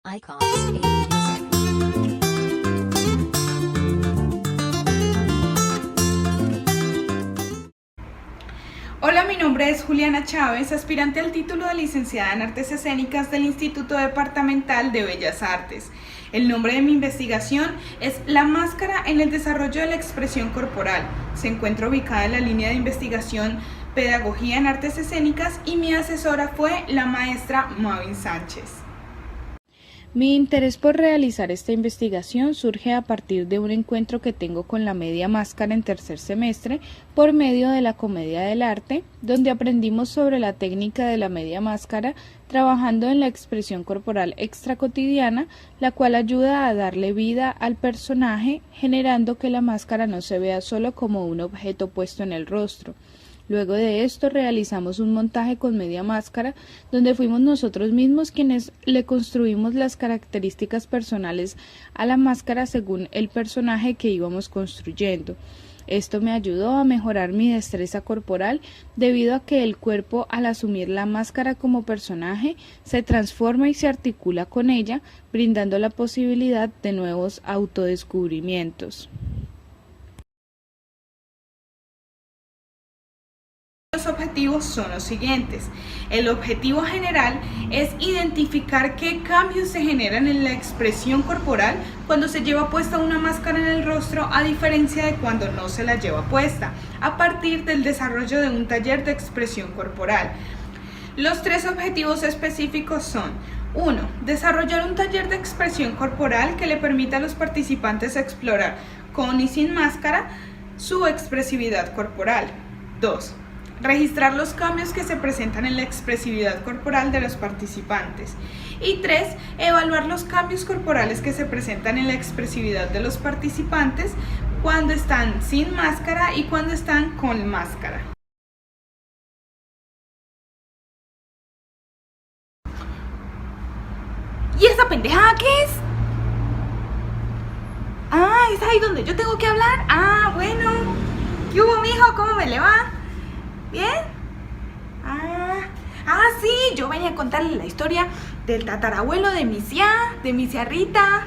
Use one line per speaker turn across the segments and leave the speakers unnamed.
Icons in music.
Hola, mi nombre es Juliana Chávez, aspirante al título de licenciada en Artes Escénicas del Instituto Departamental de Bellas Artes. El nombre de mi investigación es La máscara en el desarrollo de la expresión corporal. Se encuentra ubicada en la línea de investigación Pedagogía en Artes Escénicas y mi asesora fue la maestra Mavin Sánchez.
Mi interés por realizar esta investigación surge a partir de un encuentro que tengo con la media máscara en tercer semestre por medio de la Comedia del Arte, donde aprendimos sobre la técnica de la media máscara, trabajando en la expresión corporal extracotidiana, la cual ayuda a darle vida al personaje, generando que la máscara no se vea solo como un objeto puesto en el rostro. Luego de esto realizamos un montaje con media máscara, donde fuimos nosotros mismos quienes le construimos las características personales a la máscara según el personaje que íbamos construyendo. Esto me ayudó a mejorar mi destreza corporal debido a que el cuerpo, al asumir la máscara como personaje, se transforma y se articula con ella, brindando la posibilidad de nuevos autodescubrimientos.
Los objetivos son los siguientes. El objetivo general es identificar qué cambios se generan en la expresión corporal cuando se lleva puesta una máscara en el rostro, a diferencia de cuando no se la lleva puesta, a partir del desarrollo de un taller de expresión corporal. Los tres objetivos específicos son: 1. Desarrollar un taller de expresión corporal que le permita a los participantes explorar, con y sin máscara, su expresividad corporal. 2. Registrar los cambios que se presentan en la expresividad corporal de los participantes. Y 3. Evaluar los cambios corporales que se presentan en la expresividad de los participantes cuando están sin máscara y cuando están con máscara. ¿Y esa pendejada qué es? Ah, ¿es ahí donde yo tengo que hablar? Ah, bueno. ¿Qué hubo, mijo? ¿Cómo me le va? ¿Bien? Sí, yo venía a contarle la historia del tatarabuelo de mi tía Rita.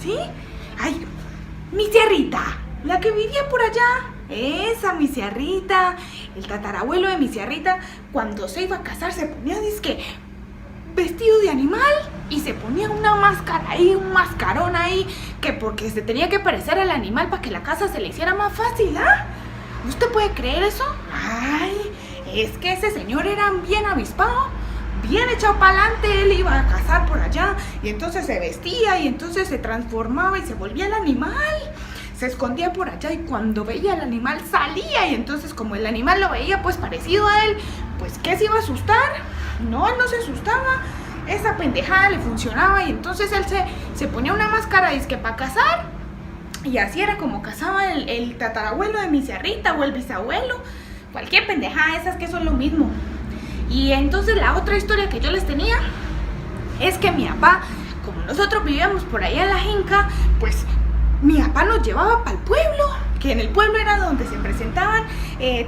¿Sí? Ay, mi tía Rita, la que vivía por allá. Esa, mi tía Rita. El tatarabuelo de mi tía Rita, cuando se iba a casar, se ponía disque vestido de animal y se ponía una máscara ahí, un mascarón ahí, que porque se tenía que parecer al animal para que la casa se le hiciera más fácil, ¿ah? ¿Usted puede creer eso? Ay, es que ese señor era bien avispado, bien echado para adelante. Él iba a cazar por allá y entonces se vestía y entonces se transformaba y se volvía el animal. Se escondía por allá y cuando veía al animal salía, y entonces como el animal lo veía pues parecido a él, pues ¿qué se iba a asustar? No, él no se asustaba. Esa pendejada le funcionaba y entonces él se ponía una máscara disque para cazar. Y así era como cazaba el tatarabuelo de mi tía Rita o el bisabuelo. Cualquier pendejada, esas que son lo mismo. Y entonces la otra historia que yo les tenía es que mi papá, como nosotros vivíamos por allá en la Jinca, pues mi papá nos llevaba para el pueblo, que en el pueblo era donde se presentaban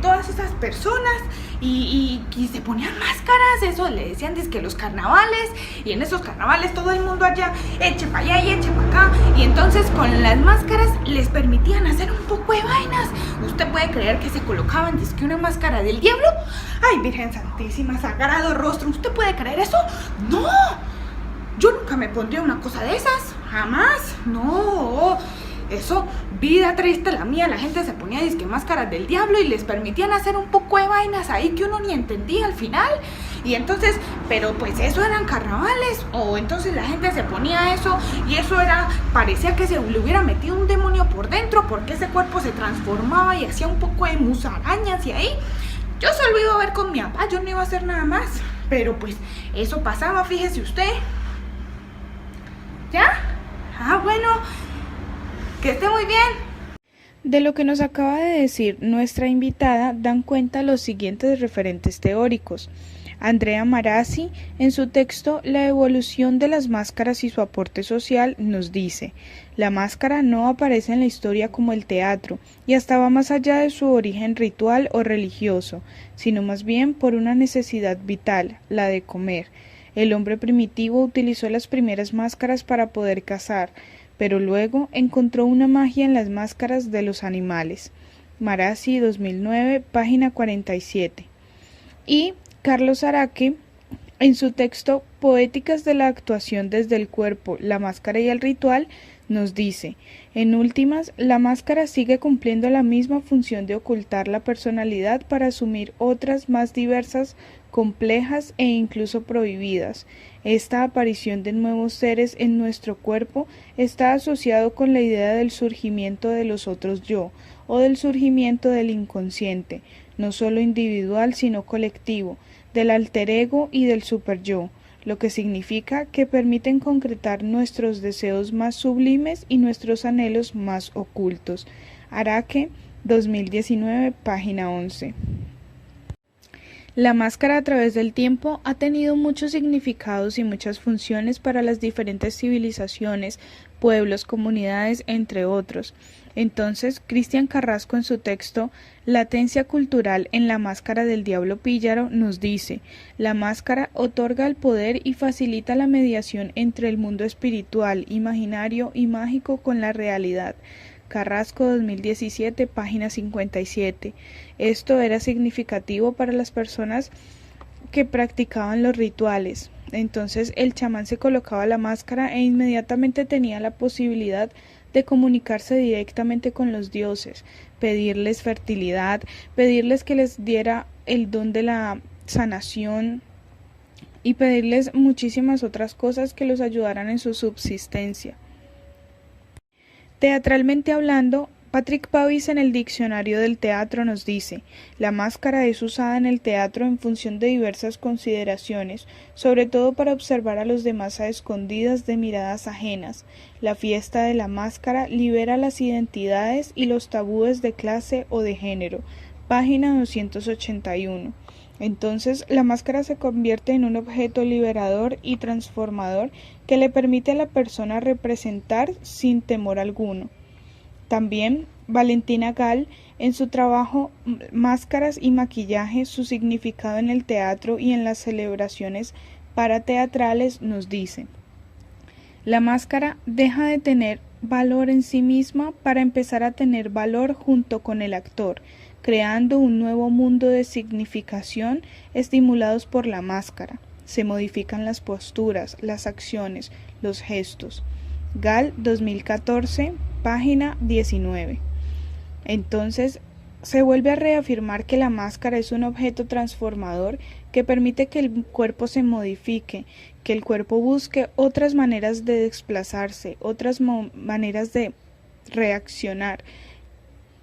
todas esas personas y se ponían máscaras. Eso le decían que los carnavales, y en esos carnavales todo el mundo allá eche para allá y eche para acá, y entonces con las máscaras les permitían hacer un poco de vainas. ¿Usted puede creer que se colocaban que una máscara del diablo? Ay, Virgen Santísima, Sagrado Rostro, ¿usted puede creer eso? No, yo nunca me pondría una cosa de esas, jamás, no. Eso, vida triste la mía. La gente se ponía disque máscaras del diablo y les permitían hacer un poco de vainas ahí que uno ni entendía al final. Y entonces, pero pues eso eran carnavales, o entonces la gente se ponía eso y eso era, parecía que se le hubiera metido un demonio por dentro, porque ese cuerpo se transformaba y hacía un poco de musarañas y ahí. Yo solo iba a ver con mi papá, yo no iba a hacer nada más, pero pues eso pasaba, fíjese usted. ¿Ya? Bueno. Que esté muy bien.
De lo que nos acaba de decir nuestra invitada dan cuenta los siguientes referentes teóricos. Andrea Marazzi, en su texto La evolución de las máscaras y su aporte social, nos dice: la máscara no aparece en la historia como el teatro, y hasta va más allá de su origen ritual o religioso, sino más bien por una necesidad vital, la de comer. El hombre primitivo utilizó las primeras máscaras para poder cazar, pero luego encontró una magia en las máscaras de los animales. Marazzi, 2009, página 47. Y Carlos Araque, en su texto Poéticas de la actuación desde el cuerpo, la máscara y el ritual, nos dice: en últimas, la máscara sigue cumpliendo la misma función de ocultar la personalidad para asumir otras más diversas, complejas e incluso prohibidas. Esta aparición de nuevos seres en nuestro cuerpo está asociado con la idea del surgimiento de los otros yo, o del surgimiento del inconsciente, no solo individual sino colectivo, del alter ego y del superyo, lo que significa que permiten concretar nuestros deseos más sublimes y nuestros anhelos más ocultos. Araque, 2019, página 11. La máscara a través del tiempo ha tenido muchos significados y muchas funciones para las diferentes civilizaciones, pueblos, comunidades, entre otros. Entonces, Cristian Carrasco, en su texto Latencia cultural en la máscara del diablo píllaro, nos dice: la máscara otorga el poder y facilita la mediación entre el mundo espiritual, imaginario y mágico con la realidad. Carrasco, 2017, página 57. Esto era significativo para las personas que practicaban los rituales. Entonces el chamán se colocaba la máscara e inmediatamente tenía la posibilidad de comunicarse directamente con los dioses, pedirles fertilidad, pedirles que les diera el don de la sanación y pedirles muchísimas otras cosas que los ayudaran en su subsistencia. Teatralmente hablando, Patrick Pavis en el Diccionario del Teatro nos dice: la máscara es usada en el teatro en función de diversas consideraciones, sobre todo para observar a los demás a escondidas de miradas ajenas. La fiesta de la máscara libera las identidades y los tabúes de clase o de género. Página 281. Entonces, la máscara se convierte en un objeto liberador y transformador que le permite a la persona representar sin temor alguno. También Valentina Gall, en su trabajo Máscaras y maquillaje, su significado en el teatro y en las celebraciones parateatrales, nos dice: la máscara deja de tener valor en sí misma para empezar a tener valor junto con el actor, creando un nuevo mundo de significación estimulados por la máscara. Se modifican las posturas, las acciones, los gestos. Gall, 2014, página 19. Entonces, se vuelve a reafirmar que la máscara es un objeto transformador que permite que el cuerpo se modifique, que el cuerpo busque otras maneras de desplazarse, otras maneras de reaccionar,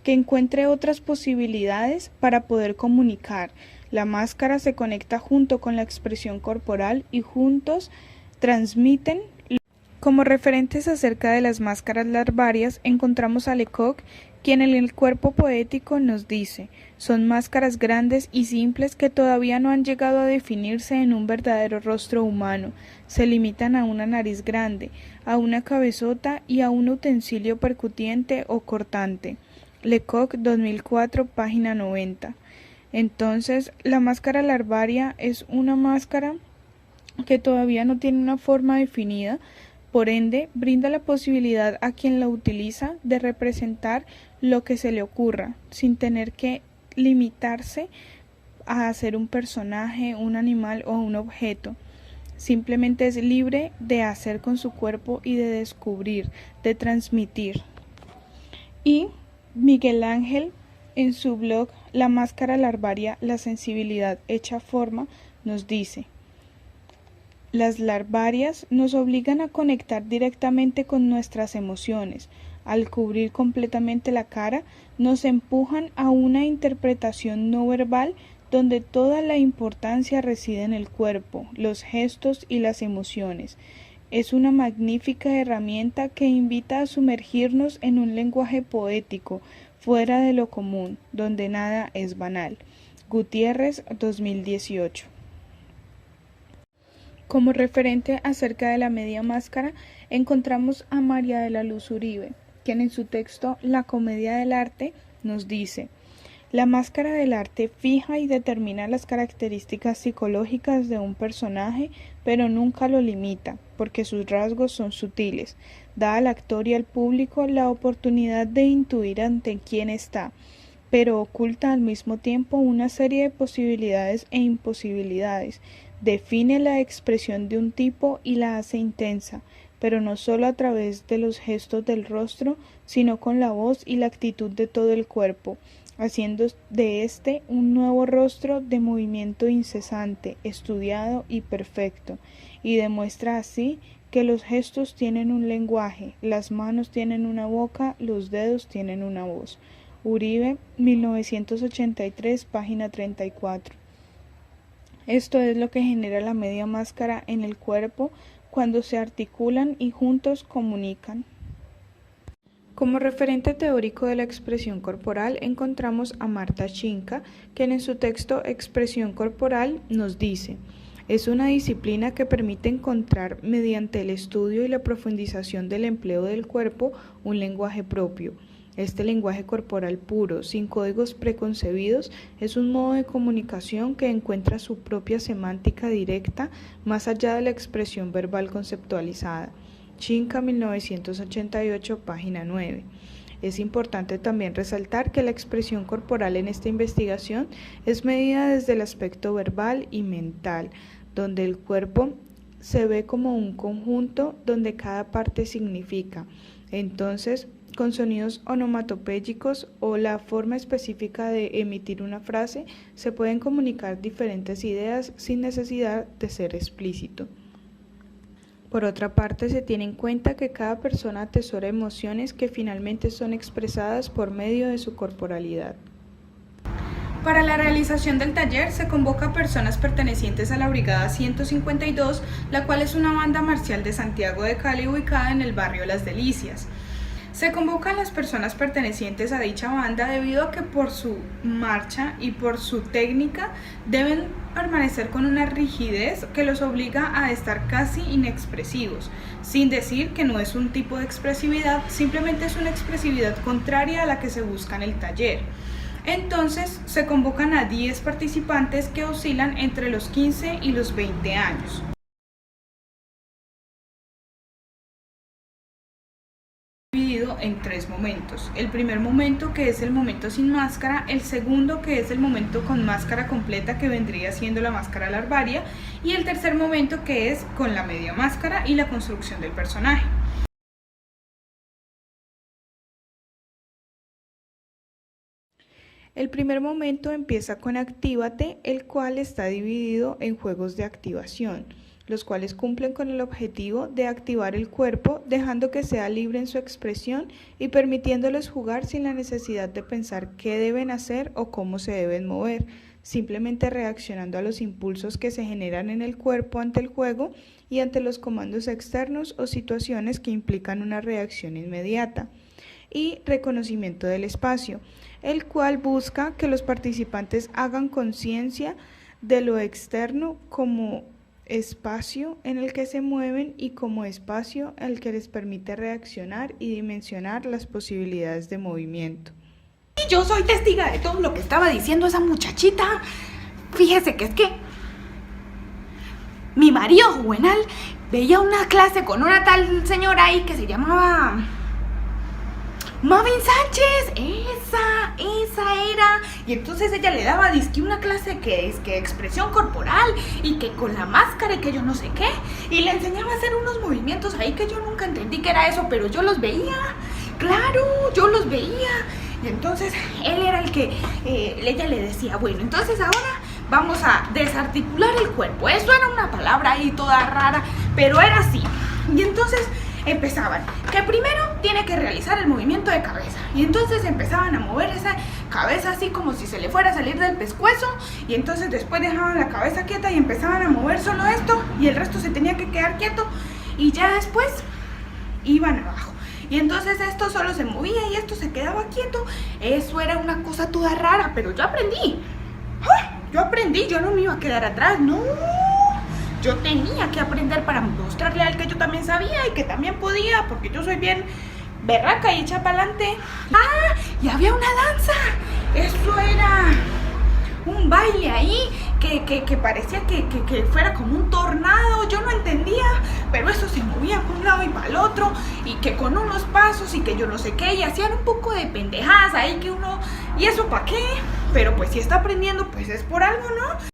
que encuentre otras posibilidades para poder comunicar. La máscara se conecta junto con la expresión corporal y juntos transmiten. Como referentes acerca de las máscaras larvarias, encontramos a Lecoq, quien en el cuerpo poético nos dice: son máscaras grandes y simples que todavía no han llegado a definirse en un verdadero rostro humano, se limitan a una nariz grande, a una cabezota y a un utensilio percutiente o cortante. Lecoq, 2004, página 90. Entonces, la máscara larvaria es una máscara que todavía no tiene una forma definida, por ende, brinda la posibilidad a quien la utiliza de representar lo que se le ocurra, sin tener que limitarse a hacer un personaje, un animal o un objeto. Simplemente es libre de hacer con su cuerpo y de descubrir, de transmitir. Y Miguel Ángel, en su blog La máscara larvaria, la sensibilidad hecha forma, nos dice: las larvarias nos obligan a conectar directamente con nuestras emociones. Al cubrir completamente la cara, nos empujan a una interpretación no verbal donde toda la importancia reside en el cuerpo, los gestos y las emociones. Es una magnífica herramienta que invita a sumergirnos en un lenguaje poético, fuera de lo común, donde nada es banal. Gutiérrez, 2018. Como referente acerca de la media máscara, encontramos a María de la Luz Uribe, quien en su texto La comedia del arte nos dice: La máscara del arte fija y determina las características psicológicas de un personaje, pero nunca lo limita, porque sus rasgos son sutiles. Da al actor y al público la oportunidad de intuir ante quién está, pero oculta al mismo tiempo una serie de posibilidades e imposibilidades. Define la expresión de un tipo y la hace intensa, pero no solo a través de los gestos del rostro, sino con la voz y la actitud de todo el cuerpo, haciendo de este un nuevo rostro de movimiento incesante, estudiado y perfecto, y demuestra así que los gestos tienen un lenguaje, las manos tienen una boca, los dedos tienen una voz. Uribe, 1983, página 34. Esto es lo que genera la media máscara en el cuerpo cuando se articulan y juntos comunican. Como referente teórico de la expresión corporal encontramos a Marta Schinka, quien en su texto Expresión corporal nos dice: es una disciplina que permite encontrar, mediante el estudio y la profundización del empleo del cuerpo, un lenguaje propio. Este lenguaje corporal puro, sin códigos preconcebidos, es un modo de comunicación que encuentra su propia semántica directa más allá de la expresión verbal conceptualizada. Schinka, 1988, página 9. Es importante también resaltar que la expresión corporal en esta investigación es medida desde el aspecto verbal y mental, donde el cuerpo se ve como un conjunto donde cada parte significa. Entonces, con sonidos onomatopéyicos o la forma específica de emitir una frase, se pueden comunicar diferentes ideas sin necesidad de ser explícito. Por otra parte, se tiene en cuenta que cada persona atesora emociones que finalmente son expresadas por medio de su corporalidad.
Para la realización del taller se convoca a personas pertenecientes a la Brigada 152, la cual es una banda marcial de Santiago de Cali ubicada en el barrio Las Delicias. Se convocan las personas pertenecientes a dicha banda debido a que por su marcha y por su técnica deben permanecer con una rigidez que los obliga a estar casi inexpresivos, sin decir que no es un tipo de expresividad, simplemente es una expresividad contraria a la que se busca en el taller. Entonces se convocan a 10 participantes que oscilan entre los 15 y los 20 años. En 3 momentos. El primer momento, que es el momento sin máscara, el segundo, que es el momento con máscara completa, que vendría siendo la máscara larvaria, y el tercer momento, que es con la media máscara y la construcción del personaje.
El primer momento empieza con Actívate, el cual está dividido en juegos de activación, los cuales cumplen con el objetivo de activar el cuerpo, dejando que sea libre en su expresión y permitiéndoles jugar sin la necesidad de pensar qué deben hacer o cómo se deben mover, simplemente reaccionando a los impulsos que se generan en el cuerpo ante el juego y ante los comandos externos o situaciones que implican una reacción inmediata. Y reconocimiento del espacio, el cual busca que los participantes hagan conciencia de lo externo como espacio en el que se mueven y como espacio el que les permite reaccionar y dimensionar las posibilidades de movimiento.
Y yo soy testiga de todo lo que estaba diciendo esa muchachita. Fíjese que es que mi marido Juvenal veía una clase con una tal señora ahí que se llamaba Mavin Sánchez, esa era. Y entonces ella le daba dizque una clase que es que expresión corporal y que con la máscara y que yo no sé qué. Y le enseñaba a hacer unos movimientos ahí que yo nunca entendí que era eso, pero yo los veía. Claro, yo los veía. Y entonces él era el que, ella le decía, bueno, entonces ahora vamos a desarticular el cuerpo. Eso era una palabra ahí toda rara, pero era así. Y entonces empezaban, que primero tiene que realizar el movimiento de cabeza, y entonces empezaban a mover esa cabeza así como si se le fuera a salir del pescuezo, y entonces después dejaban la cabeza quieta y empezaban a mover solo esto, y el resto se tenía que quedar quieto, y ya después iban abajo, y entonces esto solo se movía y esto se quedaba quieto. Eso era una cosa toda rara, pero yo aprendí. Yo no me iba a quedar atrás, no. Yo tenía que aprender para mostrarle al que yo también sabía y que también podía, porque yo soy bien berraca y echa para adelante. Y había una danza Eso era un baile ahí que parecía que fuera como un tornado, yo no entendía, pero eso se movía por un lado y para el otro, y que con unos pasos y que yo no sé qué, y hacían un poco de pendejadas ahí que uno, ¿y eso para qué? Pero pues si está aprendiendo, pues es por algo, ¿no?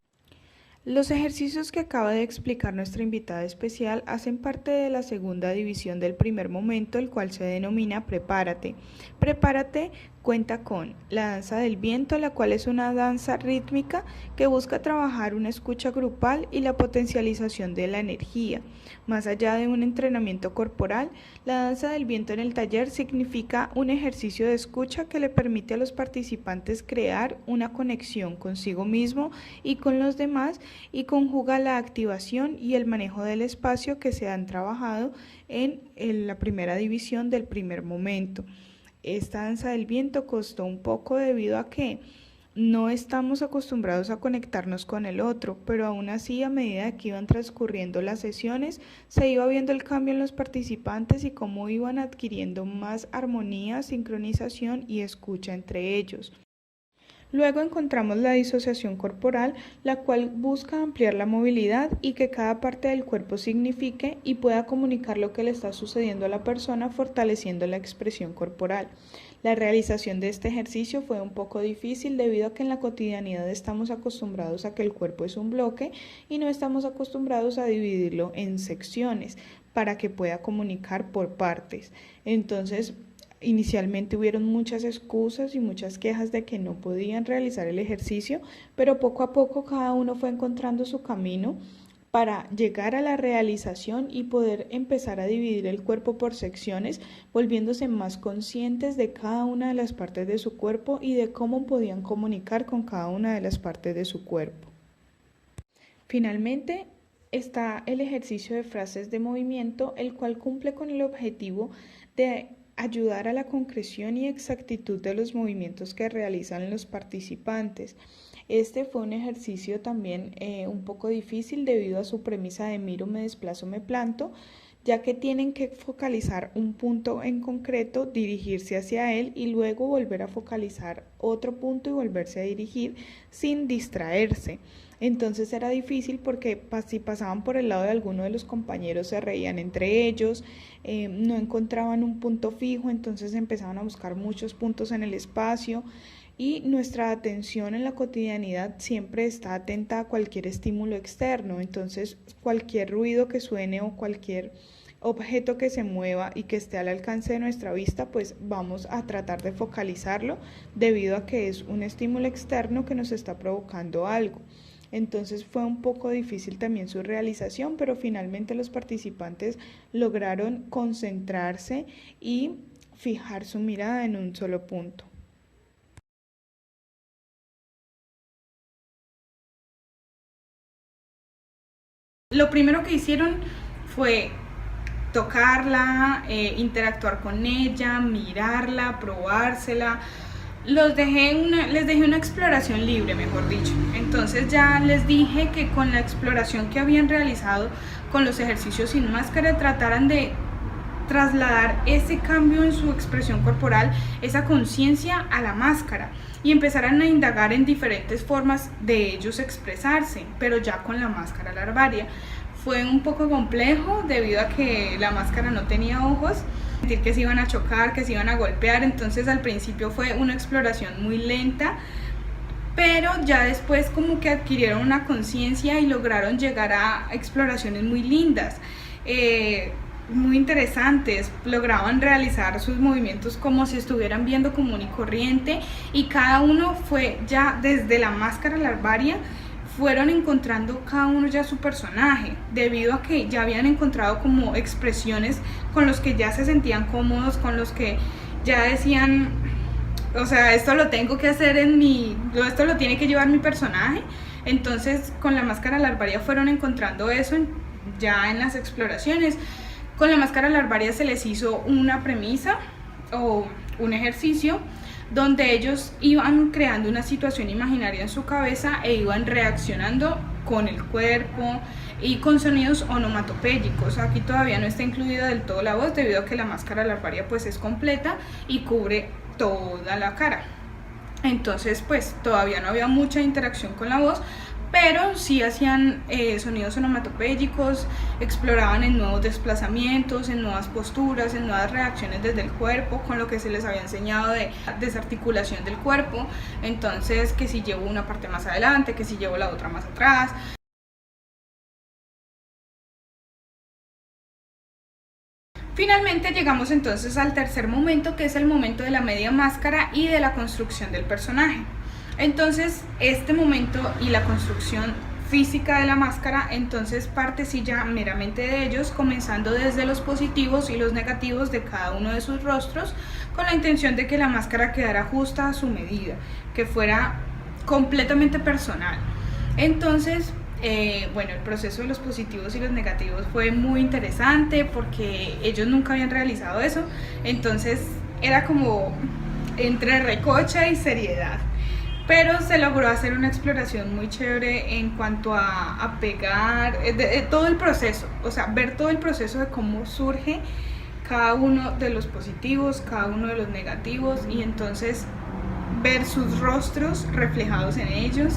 Los ejercicios que acaba de explicar nuestra invitada especial hacen parte de la segunda división del primer momento, el cual se denomina Prepárate. Prepárate cuenta con la danza del viento, la cual es una danza rítmica que busca trabajar una escucha grupal y la potencialización de la energía. Más allá de un entrenamiento corporal, la danza del viento en el taller significa un ejercicio de escucha que le permite a los participantes crear una conexión consigo mismo y con los demás, y conjuga la activación y el manejo del espacio que se han trabajado en la primera división del primer momento. Esta danza del viento costó un poco debido a que no estamos acostumbrados a conectarnos con el otro, pero aún así, a medida que iban transcurriendo las sesiones, se iba viendo el cambio en los participantes y cómo iban adquiriendo más armonía, sincronización y escucha entre ellos. Luego encontramos la disociación corporal, la cual busca ampliar la movilidad y que cada parte del cuerpo signifique y pueda comunicar lo que le está sucediendo a la persona, fortaleciendo la expresión corporal. La realización de este ejercicio fue un poco difícil debido a que en la cotidianidad estamos acostumbrados a que el cuerpo es un bloque y no estamos acostumbrados a dividirlo en secciones para que pueda comunicar por partes. Entonces, inicialmente hubieron muchas excusas y muchas quejas de que no podían realizar el ejercicio, pero poco a poco cada uno fue encontrando su camino para llegar a la realización y poder empezar a dividir el cuerpo por secciones, volviéndose más conscientes de cada una de las partes de su cuerpo y de cómo podían comunicar con cada una de las partes de su cuerpo. Finalmente, está el ejercicio de frases de movimiento, el cual cumple con el objetivo de ayudar a la concreción y exactitud de los movimientos que realizan los participantes. Este fue un ejercicio también un poco difícil debido a su premisa de miro, me desplazo, me planto, ya que tienen que focalizar un punto en concreto, dirigirse hacia él y luego volver a focalizar otro punto y volverse a dirigir sin distraerse. Entonces era difícil porque si pasaban por el lado de alguno de los compañeros se reían entre ellos, no encontraban un punto fijo, entonces empezaban a buscar muchos puntos en el espacio y nuestra atención en la cotidianidad siempre está atenta a cualquier estímulo externo, entonces cualquier ruido que suene o cualquier objeto que se mueva y que esté al alcance de nuestra vista, pues vamos a tratar de focalizarlo debido a que es un estímulo externo que nos está provocando algo. Entonces fue un poco difícil también su realización, pero finalmente los participantes lograron concentrarse y fijar su mirada en un solo punto.
Lo primero que hicieron fue tocarla, interactuar con ella, mirarla, probársela. Les dejé una exploración libre, mejor dicho. Entonces ya les dije que con la exploración que habían realizado con los ejercicios sin máscara trataran de trasladar ese cambio en su expresión corporal, esa conciencia a la máscara y empezaran a indagar en diferentes formas de ellos expresarse, pero ya con la máscara larvaria. Fue un poco complejo debido a que la máscara no tenía ojos, sentir que se iban a chocar, que se iban a golpear, entonces al principio fue una exploración muy lenta, pero ya después como que adquirieron una conciencia y lograron llegar a exploraciones muy lindas, muy interesantes. Lograban realizar sus movimientos como si estuvieran viendo común y corriente, y cada uno fue ya desde la máscara larvaria fueron encontrando cada uno ya su personaje, debido a que ya habían encontrado como expresiones con los que ya se sentían cómodos, con los que ya decían, o sea, esto lo tengo que hacer esto lo tiene que llevar mi personaje. Entonces con la máscara larvaria fueron encontrando eso ya en las exploraciones. Con la máscara larvaria se les hizo una premisa o un ejercicio donde ellos iban creando una situación imaginaria en su cabeza e iban reaccionando con el cuerpo y con sonidos onomatopéyicos. Aquí todavía no está incluida del todo la voz debido a que la máscara larvaria pues es completa y cubre toda la cara. Entonces pues todavía no había mucha interacción con la voz, pero sí hacían sonidos onomatopéyicos, exploraban en nuevos desplazamientos, en nuevas posturas, en nuevas reacciones desde el cuerpo, con lo que se les había enseñado de desarticulación del cuerpo. Entonces, que si llevo una parte más adelante, que si llevo la otra más atrás. Finalmente llegamos entonces al tercer momento, que es el momento de la media máscara y de la construcción del personaje. Entonces, este momento y la construcción física de la máscara, entonces parte sí ya meramente de ellos, comenzando desde los positivos y los negativos de cada uno de sus rostros, con la intención de que la máscara quedara justa a su medida, que fuera completamente personal. Entonces, bueno, el proceso de los positivos y los negativos fue muy interesante porque ellos nunca habían realizado eso, entonces era como entre recocha y seriedad. Pero se logró hacer una exploración muy chévere en cuanto a pegar, todo el proceso, o sea, ver todo el proceso de cómo surge cada uno de los positivos, cada uno de los negativos, y entonces ver sus rostros reflejados en ellos.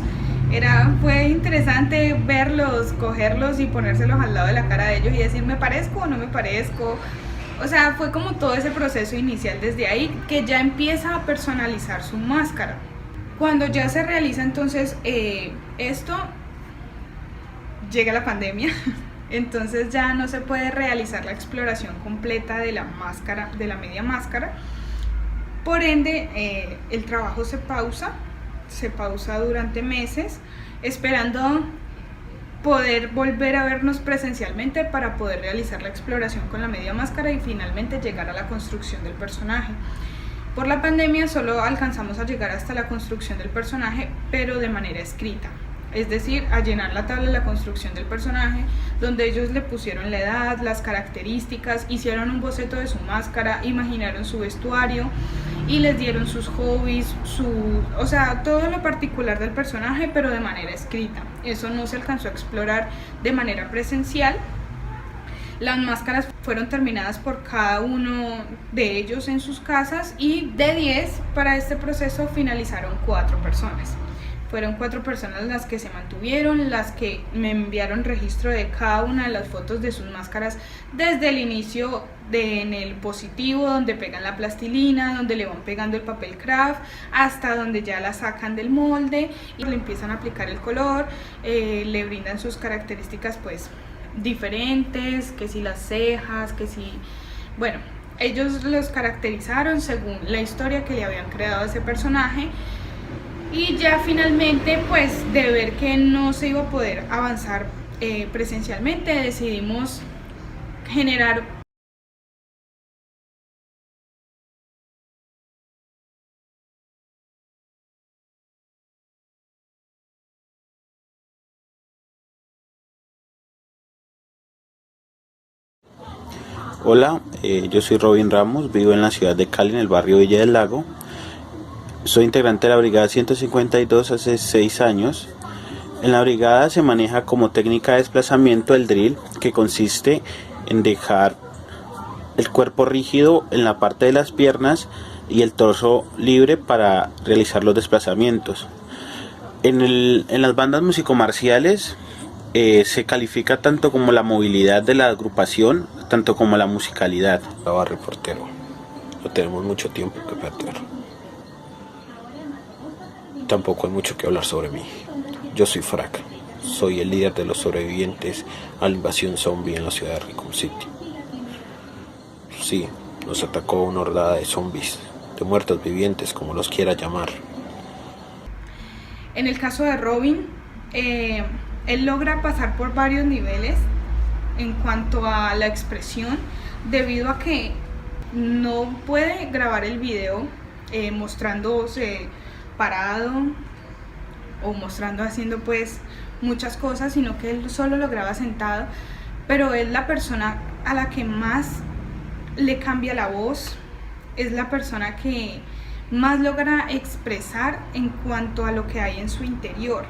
Fue interesante verlos, cogerlos y ponérselos al lado de la cara de ellos y decir, ¿me parezco o no me parezco? O sea, fue como todo ese proceso inicial desde ahí que ya empieza a personalizar su máscara. Cuando ya se realiza entonces esto, llega la pandemia, entonces ya no se puede realizar la exploración completa de la máscara, de la media máscara. Por ende, el trabajo se pausa durante meses, esperando poder volver a vernos presencialmente para poder realizar la exploración con la media máscara y finalmente llegar a la construcción del personaje. Por la pandemia solo alcanzamos a llegar hasta la construcción del personaje, pero de manera escrita. Es decir, a llenar la tabla de la construcción del personaje, donde ellos le pusieron la edad, las características, hicieron un boceto de su máscara, imaginaron su vestuario y les dieron sus hobbies, o sea, todo lo particular del personaje, pero de manera escrita. Eso no se alcanzó a explorar de manera presencial. Las máscaras fueron terminadas por cada uno de ellos en sus casas y de 10 para este proceso finalizaron 4 personas. Fueron 4 personas las que se mantuvieron, las que me enviaron registro de cada una de las fotos de sus máscaras desde el inicio en el positivo, donde pegan la plastilina, donde le van pegando el papel craft, hasta donde ya la sacan del molde y le empiezan a aplicar el color, le brindan sus características pues diferentes, que si las cejas, que si, bueno, ellos los caracterizaron según la historia que le habían creado a ese personaje. Y ya finalmente, pues de ver que no se iba a poder avanzar presencialmente, decidimos generar
Hola, yo soy Robin Ramos, vivo en la ciudad de Cali, en el barrio Villa del Lago. Soy integrante de la Brigada 152 hace 6 años. En la brigada se maneja como técnica de desplazamiento el drill, que consiste en dejar el cuerpo rígido en la parte de las piernas y el torso libre para realizar los desplazamientos. En las bandas musicomarciales se califica tanto como la movilidad de la agrupación, tanto como la musicalidad.
Estaba reportero, no tenemos mucho tiempo que perder. Tampoco hay mucho que hablar sobre mí. Yo soy Frack, soy el líder de los sobrevivientes a la invasión zombie en la ciudad de Raccoon City. Sí, nos atacó una hordada de zombies, de muertos vivientes, como los quiera llamar.
En el caso de Robin, él logra pasar por varios niveles en cuanto a la expresión, debido a que no puede grabar el video mostrándose parado o mostrando haciendo pues muchas cosas, sino que él solo lo graba sentado, pero es la persona a la que más le cambia la voz, es la persona que más logra expresar en cuanto a lo que hay en su interior.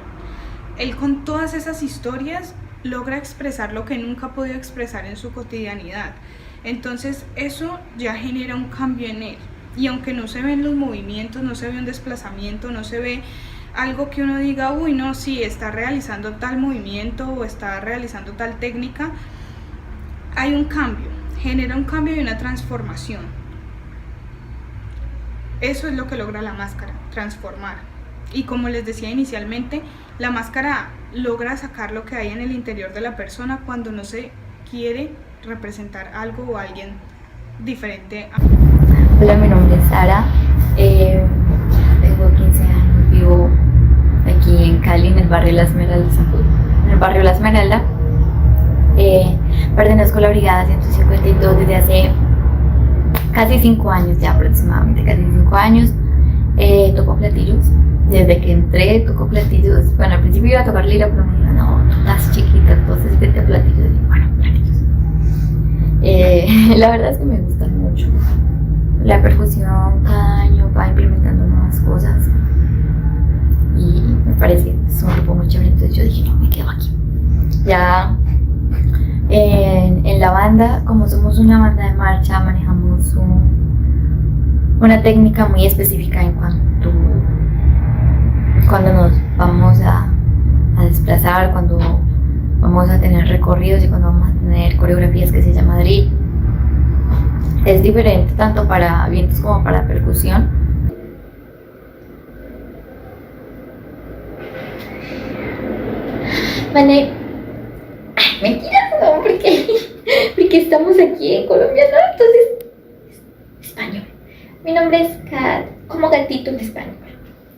Él con todas esas historias logra expresar lo que nunca ha podido expresar en su cotidianidad. Entonces eso ya genera un cambio en él. y aunque no se ven los movimientos, no se ve un desplazamiento, no se ve algo que uno diga, uy, no, sí, está realizando tal movimiento o está realizando tal técnica, hay un cambio, genera un cambio y una transformación. Eso es lo que logra la máscara, transformar. Y como les decía inicialmente, la máscara logra sacar lo que hay en el interior de la persona cuando no se quiere representar algo o alguien diferente.
Hola, mi nombre es Sara, tengo 15 años, vivo aquí en Cali, en el barrio La Esmeralda, en el barrio La Esmeralda. Pertenezco a la Brigada 152 desde hace casi 5 años, ya aproximadamente casi 5 años. Toco platillos, desde que entré toco platillos. Bueno, al principio iba a tocar lira, pero me dijeron, no, tú estás chiquita, entonces vete a platillos. Y bueno, platillos. La verdad es que me gustan mucho. La percusión cada año va implementando nuevas cosas y me parece que es un grupo muy chévere, entonces yo dije, no, me quedo aquí. Ya en la banda, como somos una banda de marcha, manejamos una técnica muy específica en cuando nos vamos a desplazar, cuando vamos a tener recorridos y cuando vamos a tener coreografías que se llama drill. Es diferente tanto para vientos como para percusión. Vale, mentira, no, porque estamos aquí en Colombia, ¿no? Entonces, español. Mi nombre es Kat, como gatito en español.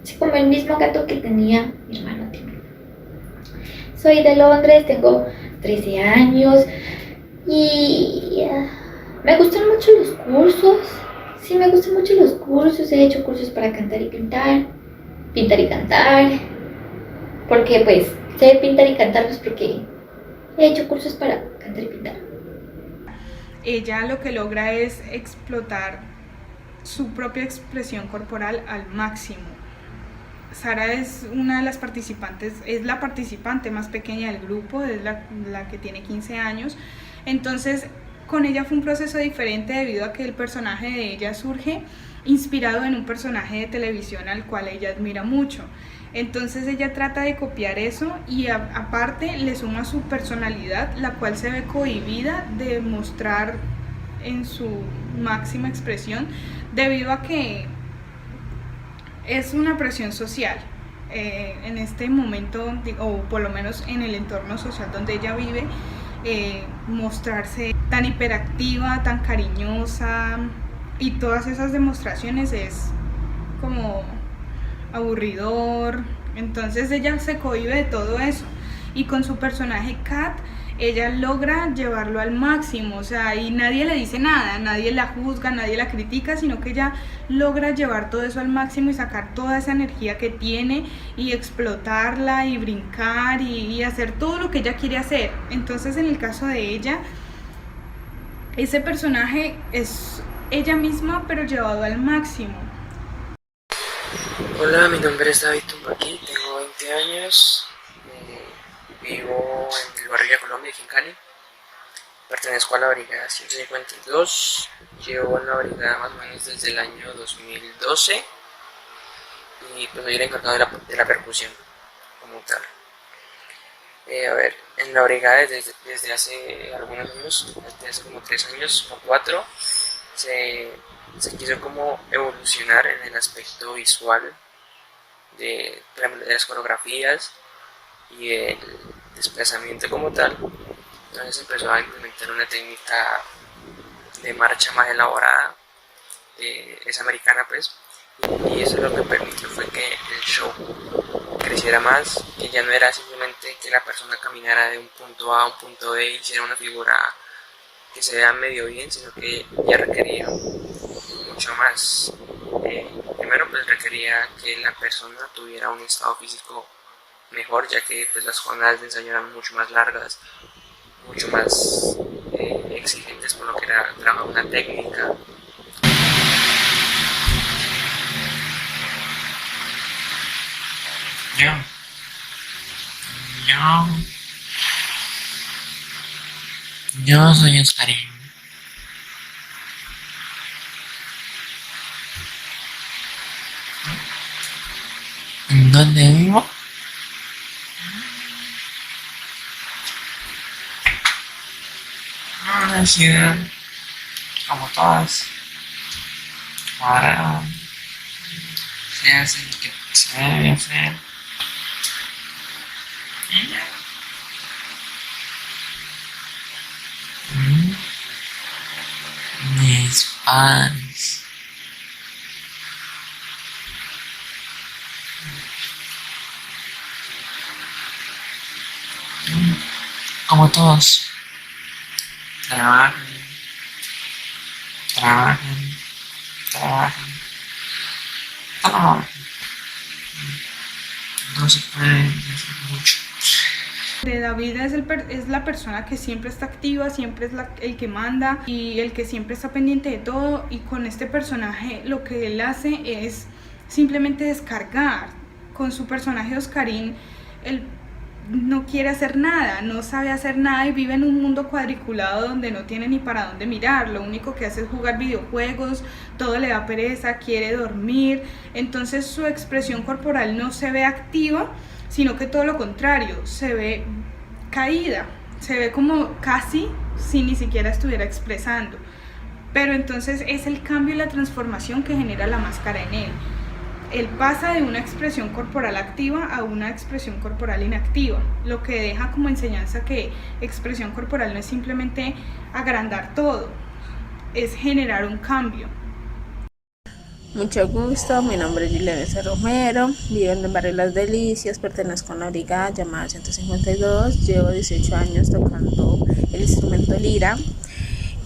Soy como el mismo gato que tenía mi hermano Timmy. Soy de Londres, tengo 13 años y me gustan mucho los cursos. Sí, me gustan mucho los cursos. He hecho cursos para cantar y pintar y cantar. Porque pues sé pintar y cantar, pues porque he hecho cursos para cantar y pintar.
Ella lo que logra es explotar su propia expresión corporal al máximo. Sara es una de las participantes, es la participante más pequeña del grupo, es la que tiene 15 años. Entonces, con ella fue un proceso diferente debido a que el personaje de ella surge inspirado en un personaje de televisión al cual ella admira mucho. Entonces ella trata de copiar eso y aparte le suma su personalidad, la cual se ve cohibida de mostrar en su máxima expresión debido a que es una presión social. En este momento, o por lo menos en el entorno social donde ella vive, mostrarse tan hiperactiva, tan cariñosa y todas esas demostraciones es como aburridor. Entonces ella se cohíbe de todo eso y con su personaje Kat ella logra llevarlo al máximo, o sea, y nadie le dice nada, nadie la juzga, nadie la critica, sino que ella logra llevar todo eso al máximo y sacar toda esa energía que tiene y explotarla y brincar y hacer todo lo que ella quiere hacer. Entonces en el caso de ella, ese personaje es ella misma pero llevado al máximo.
Hola, mi nombre es David Tumbaqui, tengo 20 años, vivo en el barrio de Colombia, aquí en Cali. Pertenezco a la Brigada 152, llevo en la brigada más o menos desde el año 2012 y pues soy el encargado de la percusión como tal. En la brigada desde hace algunos años, desde hace como 3 años o 4, se quiso como evolucionar en el aspecto visual de las coreografías y del desplazamiento como tal. Entonces empezó a implementar una técnica de marcha más elaborada, es americana pues, y eso lo que permitió fue que el show creciera más, que ya no era simplemente que la persona caminara de un punto A a un punto B y hiciera una figura que se vea medio bien, sino que ya requería mucho más. Primero pues requería que la persona tuviera un estado físico mejor, ya que pues las jornadas de ensayo eran mucho más largas, mucho más exigentes por lo que era trabajar una técnica.
Yo soy Oscarín.
¿Dónde vivo? Una ciudad, como todas. Ahora se hace lo que se debe hacer. Mis padres. Como todos. Trabajan. No se puede decir mucho.
David es la persona que siempre está activa, siempre es el que manda y el que siempre está pendiente de todo, y con este personaje lo que él hace es simplemente descargar. Con su personaje Oscarín, él no quiere hacer nada, no sabe hacer nada y vive en un mundo cuadriculado donde no tiene ni para dónde mirar. Lo único que hace es jugar videojuegos, todo le da pereza, quiere dormir. Entonces su expresión corporal no se ve activa, sino que todo lo contrario, se ve caída, se ve como casi si ni siquiera estuviera expresando. Pero entonces es el cambio y la transformación que genera la máscara en él. Él pasa de una expresión corporal activa a una expresión corporal inactiva, lo que deja como enseñanza que expresión corporal no es simplemente agrandar todo, es generar un cambio.
Mucho gusto, mi nombre es Juliana Romero, vivo en el barrio Las Delicias, pertenezco a una brigada llamada 152, llevo 18 años tocando el instrumento lira.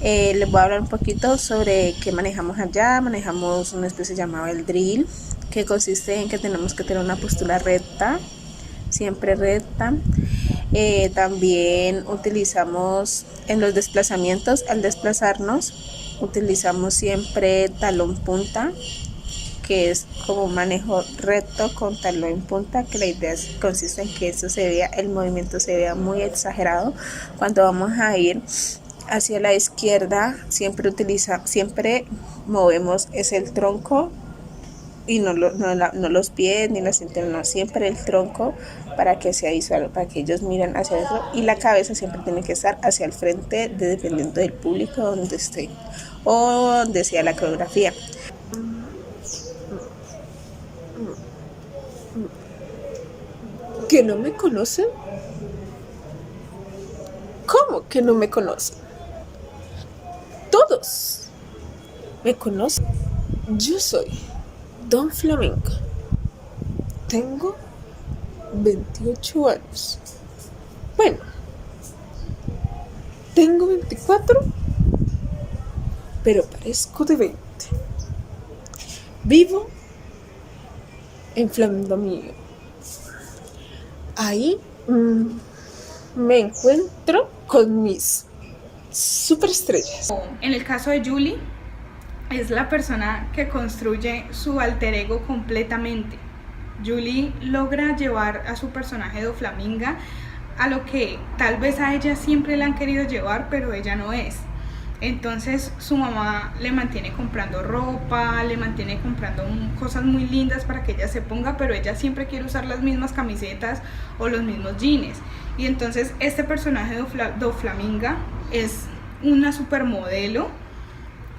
Les voy a hablar un poquito sobre qué manejamos allá. Manejamos una especie llamada el drill, que consiste en que tenemos que tener una postura recta, siempre recta. También utilizamos en los desplazamientos, al desplazarnos, utilizamos siempre talón punta, que es como un manejo recto con talón en punta, que la idea consiste en que eso se vea, el movimiento se vea muy exagerado. Cuando vamos a ir hacia la izquierda, siempre movemos es el tronco y no los pies ni la cintura, no, siempre el tronco, para que sea visual, para que ellos miren hacia adentro, y la cabeza siempre tiene que estar hacia el frente, dependiendo del público donde esté o donde sea la coreografía.
¿Que no me conocen? ¿Cómo que no me conocen? Todos me conocen. Yo soy Don Flamenco. Tengo 28 años. Bueno, tengo 24, pero parezco de 20. Vivo en Flamenco mío. Ahí me encuentro con mis superestrellas.
En el caso de Julie, es la persona que construye su alter ego completamente. Julie logra llevar a su personaje de Flaminga a lo que tal vez a ella siempre la han querido llevar, pero ella no es. Entonces su mamá le mantiene comprando ropa, le mantiene comprando cosas muy lindas para que ella se ponga, pero ella siempre quiere usar las mismas camisetas o los mismos jeans. Y entonces este personaje de Flaminga es una supermodelo,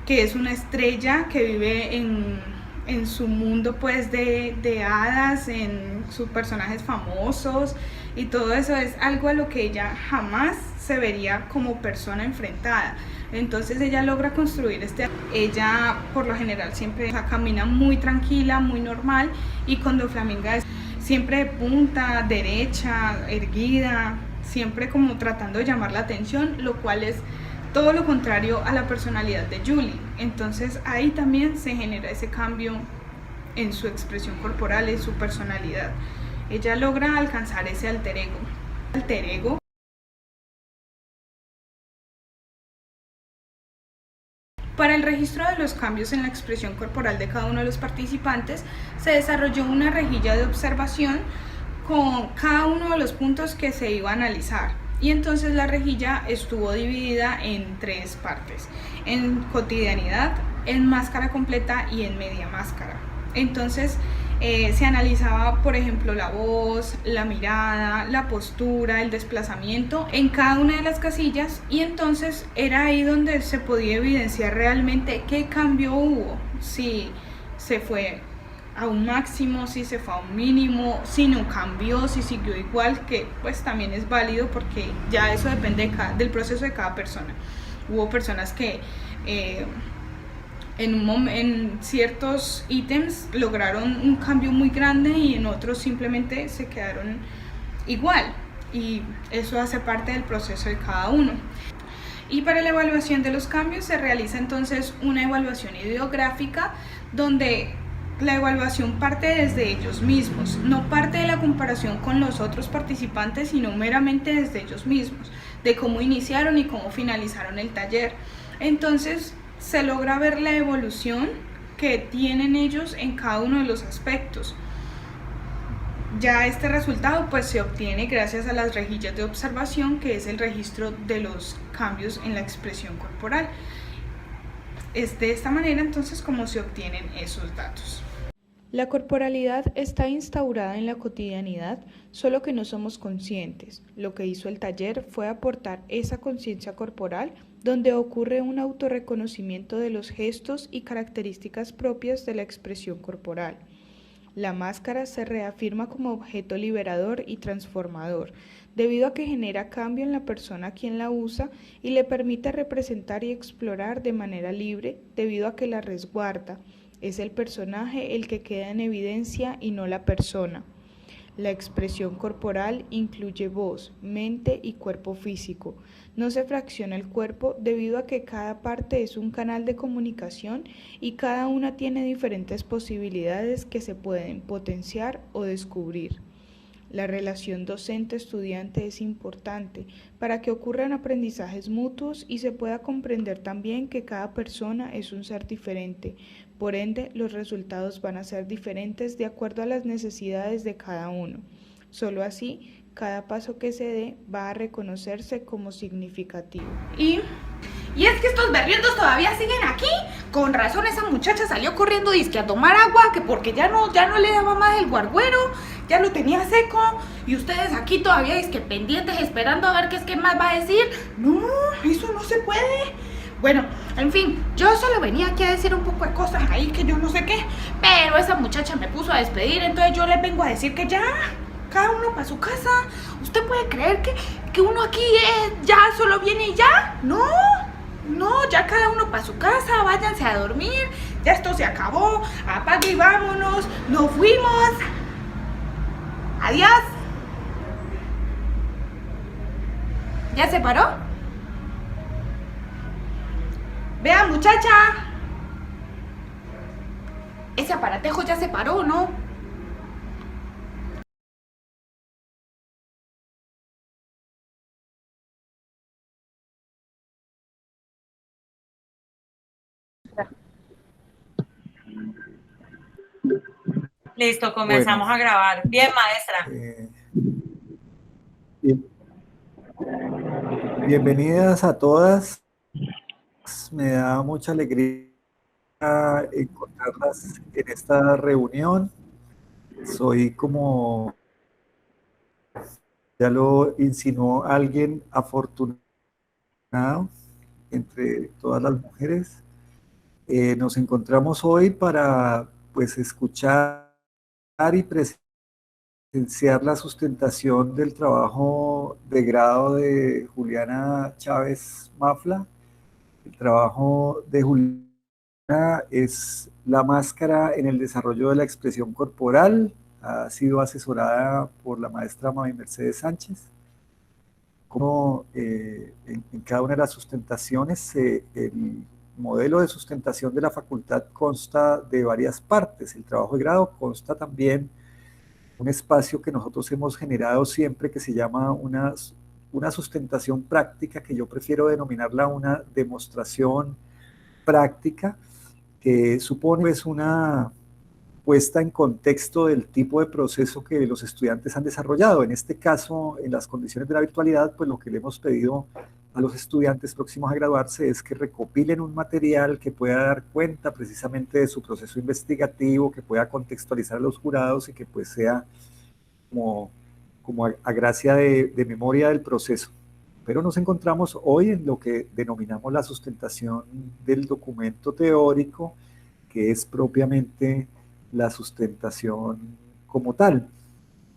que es una estrella que vive en su mundo pues de hadas, en sus personajes famosos, y todo eso es algo a lo que ella jamás se vería como persona enfrentada. Entonces ella logra construir ella por lo general siempre camina muy tranquila, muy normal, y con Flaminga es siempre de punta, derecha, erguida, siempre como tratando de llamar la atención, lo cual es todo lo contrario a la personalidad de Julie. Entonces ahí también se genera ese cambio en su expresión corporal, en su personalidad. Ella logra alcanzar ese alter ego. Para el registro de los cambios en la expresión corporal de cada uno de los participantes, se desarrolló una rejilla de observación con cada uno de los puntos que se iba a analizar. Y entonces la rejilla estuvo dividida en 3 partes: en cotidianidad, en máscara completa y en media máscara. Entonces Se analizaba, por ejemplo, la voz, la mirada, la postura, el desplazamiento en cada una de las casillas, y entonces era ahí donde se podía evidenciar realmente qué cambio hubo, si se fue a un máximo, si se fue a un mínimo, si no cambió, si siguió igual, que pues también es válido porque ya eso depende del proceso de cada persona. Hubo personas que en ciertos ítems lograron un cambio muy grande y en otros simplemente se quedaron igual, y eso hace parte del proceso de cada uno. Y para la evaluación de los cambios se realiza entonces una evaluación ideográfica, donde la evaluación parte desde ellos mismos, no parte de la comparación con los otros participantes, sino meramente desde ellos mismos, de cómo iniciaron y cómo finalizaron el taller. Entonces se logra ver la evolución que tienen ellos en cada uno de los aspectos. Ya este resultado pues se obtiene gracias a las rejillas de observación, que es el registro de los cambios en la expresión corporal. Es de esta manera entonces como se obtienen esos datos.
La corporalidad está instaurada en la cotidianidad, solo que no somos conscientes. Lo que hizo el taller fue aportar esa conciencia corporal, donde ocurre un autorreconocimiento de los gestos y características propias de la expresión corporal. La máscara se reafirma como objeto liberador y transformador, debido a que genera cambio en la persona quien la usa y le permite representar y explorar de manera libre, debido a que la resguarda. Es el personaje el que queda en evidencia y no la persona. La expresión corporal incluye voz, mente y cuerpo físico. No se fracciona el cuerpo debido a que cada parte es un canal de comunicación y cada una tiene diferentes posibilidades que se pueden potenciar o descubrir. La relación docente-estudiante es importante para que ocurran aprendizajes mutuos y se pueda comprender también que cada persona es un ser diferente. Por ende, los resultados van a ser diferentes de acuerdo a las necesidades de cada uno. Solo así, cada paso que se dé va a reconocerse como significativo.
Y es que estos berriendos todavía siguen aquí. Con razón esa muchacha salió corriendo dizque a tomar agua, que porque ya no le daba más el guarguero, ya lo tenía seco, y ustedes aquí todavía dizque pendientes esperando a ver qué es que más va a decir. No, eso no se puede. Bueno, en fin, yo solo venía aquí a decir un poco de cosas ahí que yo no sé qué, pero esa muchacha me puso a despedir, entonces yo les vengo a decir que ya, cada uno para su casa. ¿Usted puede creer que uno aquí ya solo viene y ya? No, ya cada uno para su casa, váyanse a dormir, ya esto se acabó, apague y vámonos, nos fuimos. Adiós. ¿Ya se paró? Vea, muchacha, ese aparatejo ya se paró, ¿no?
Listo, comenzamos a grabar. Bien, maestra.
Bienvenidas a todas. Me da mucha alegría encontrarlas en esta reunión. Soy, como ya lo insinuó alguien, afortunado entre todas las mujeres. Nos encontramos hoy para pues escuchar y presenciar la sustentación del trabajo de grado de Juliana Chávez Mafla. El trabajo de Juliana es la máscara en el desarrollo de la expresión corporal. Ha sido asesorada por la maestra María Mercedes Sánchez. Como en cada una de las sustentaciones, el modelo de sustentación de la facultad consta de varias partes. El trabajo de grado consta también de un espacio que nosotros hemos generado siempre, que se llama una sustentación práctica, que yo prefiero denominarla una demostración práctica, que supone pues una puesta en contexto del tipo de proceso que los estudiantes han desarrollado. En este caso, en las condiciones de la virtualidad, pues lo que le hemos pedido a los estudiantes próximos a graduarse es que recopilen un material que pueda dar cuenta precisamente de su proceso investigativo, que pueda contextualizar a los jurados y que pues sea como a gracia de memoria del proceso. Pero nos encontramos hoy en lo que denominamos la sustentación del documento teórico, que es propiamente la sustentación como tal.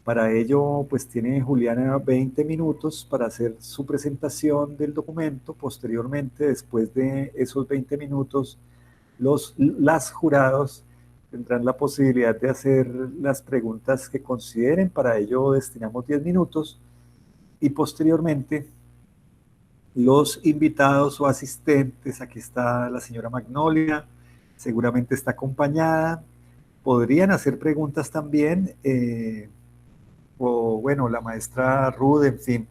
Para ello, pues tiene Juliana 20 minutos para hacer su presentación del documento. Posteriormente, después de esos 20 minutos, las jurados tendrán la posibilidad de hacer las preguntas que consideren. Para ello destinamos 10 minutos y posteriormente los invitados o asistentes, aquí está la señora Magnolia, seguramente está acompañada, podrían hacer preguntas también, o bueno, la maestra Ruth, en fin,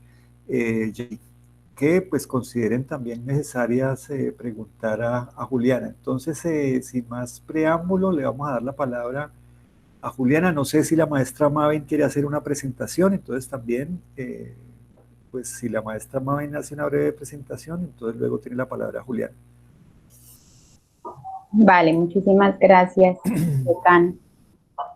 que pues consideren también necesarias preguntar a Juliana. Entonces, sin más preámbulo, le vamos a dar la palabra a Juliana. No sé si la maestra Maven quiere hacer una presentación, entonces también, pues si la maestra Maven hace una breve presentación, entonces luego tiene la palabra Juliana.
Vale, muchísimas gracias, decano.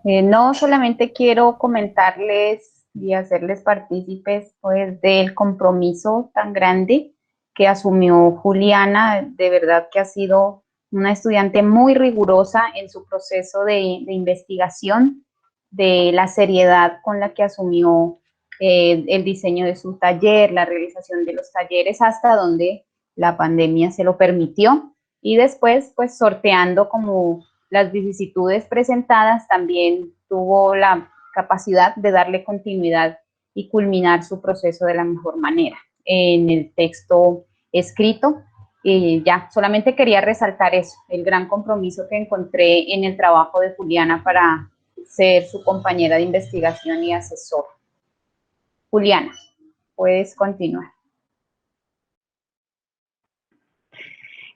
No solamente quiero comentarles y hacerles partícipes pues del compromiso tan grande que asumió Juliana. De verdad que ha sido una estudiante muy rigurosa en su proceso de investigación, de la seriedad con la que asumió el diseño de su taller, la realización de los talleres hasta donde la pandemia se lo permitió, y después pues sorteando como las vicisitudes presentadas, también tuvo la capacidad de darle continuidad y culminar su proceso de la mejor manera en el texto escrito. Ya, solamente quería resaltar eso, el gran compromiso que encontré en el trabajo de Juliana para ser su compañera de investigación y asesor. Juliana, puedes continuar.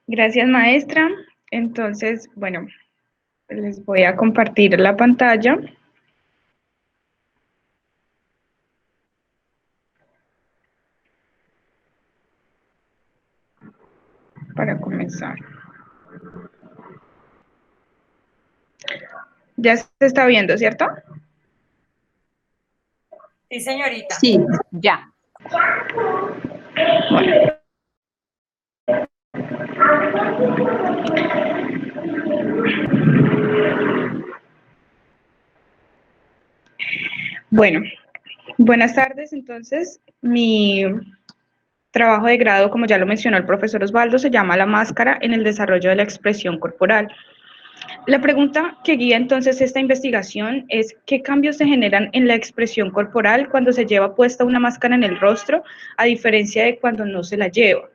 Gracias, maestra. Entonces, bueno, les voy a compartir la pantalla. Para comenzar. Ya se está viendo, ¿cierto?
Sí, señorita.
Sí, ya.
Bueno. Bueno, buenas tardes. Entonces, mi trabajo de grado, como ya lo mencionó el profesor Osvaldo, se llama La máscara en el desarrollo de la expresión corporal. La pregunta que guía entonces esta investigación es: ¿qué cambios se generan en la expresión corporal cuando se lleva puesta una máscara en el rostro, a diferencia de cuando no se la lleva?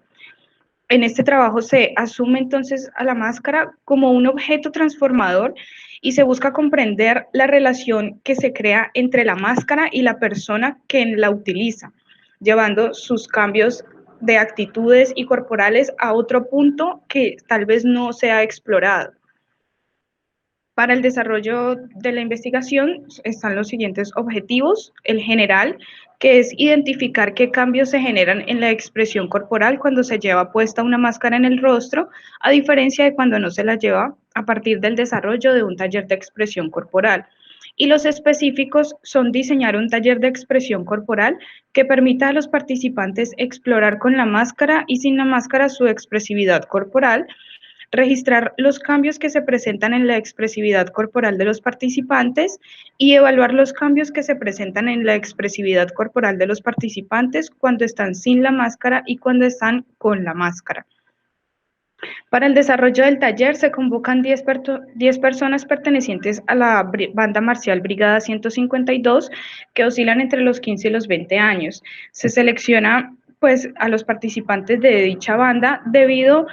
En este trabajo se asume entonces a la máscara como un objeto transformador y se busca comprender la relación que se crea entre la máscara y la persona que la utiliza, llevando sus cambios de actitudes y corporales a otro punto que tal vez no se ha explorado. Para el desarrollo de la investigación están los siguientes objetivos: el general, que es identificar qué cambios se generan en la expresión corporal cuando se lleva puesta una máscara en el rostro, a diferencia de cuando no se la lleva, a partir del desarrollo de un taller de expresión corporal. Y los específicos son diseñar un taller de expresión corporal que permita a los participantes explorar con la máscara y sin la máscara su expresividad corporal, registrar los cambios que se presentan en la expresividad corporal de los participantes y evaluar los cambios que se presentan en la expresividad corporal de los participantes cuando están sin la máscara y cuando están con la máscara. Para el desarrollo del taller se convocan 10 personas pertenecientes a la banda marcial Brigada 152, que oscilan entre los 15 y los 20 años. Se selecciona pues a los participantes de dicha banda debido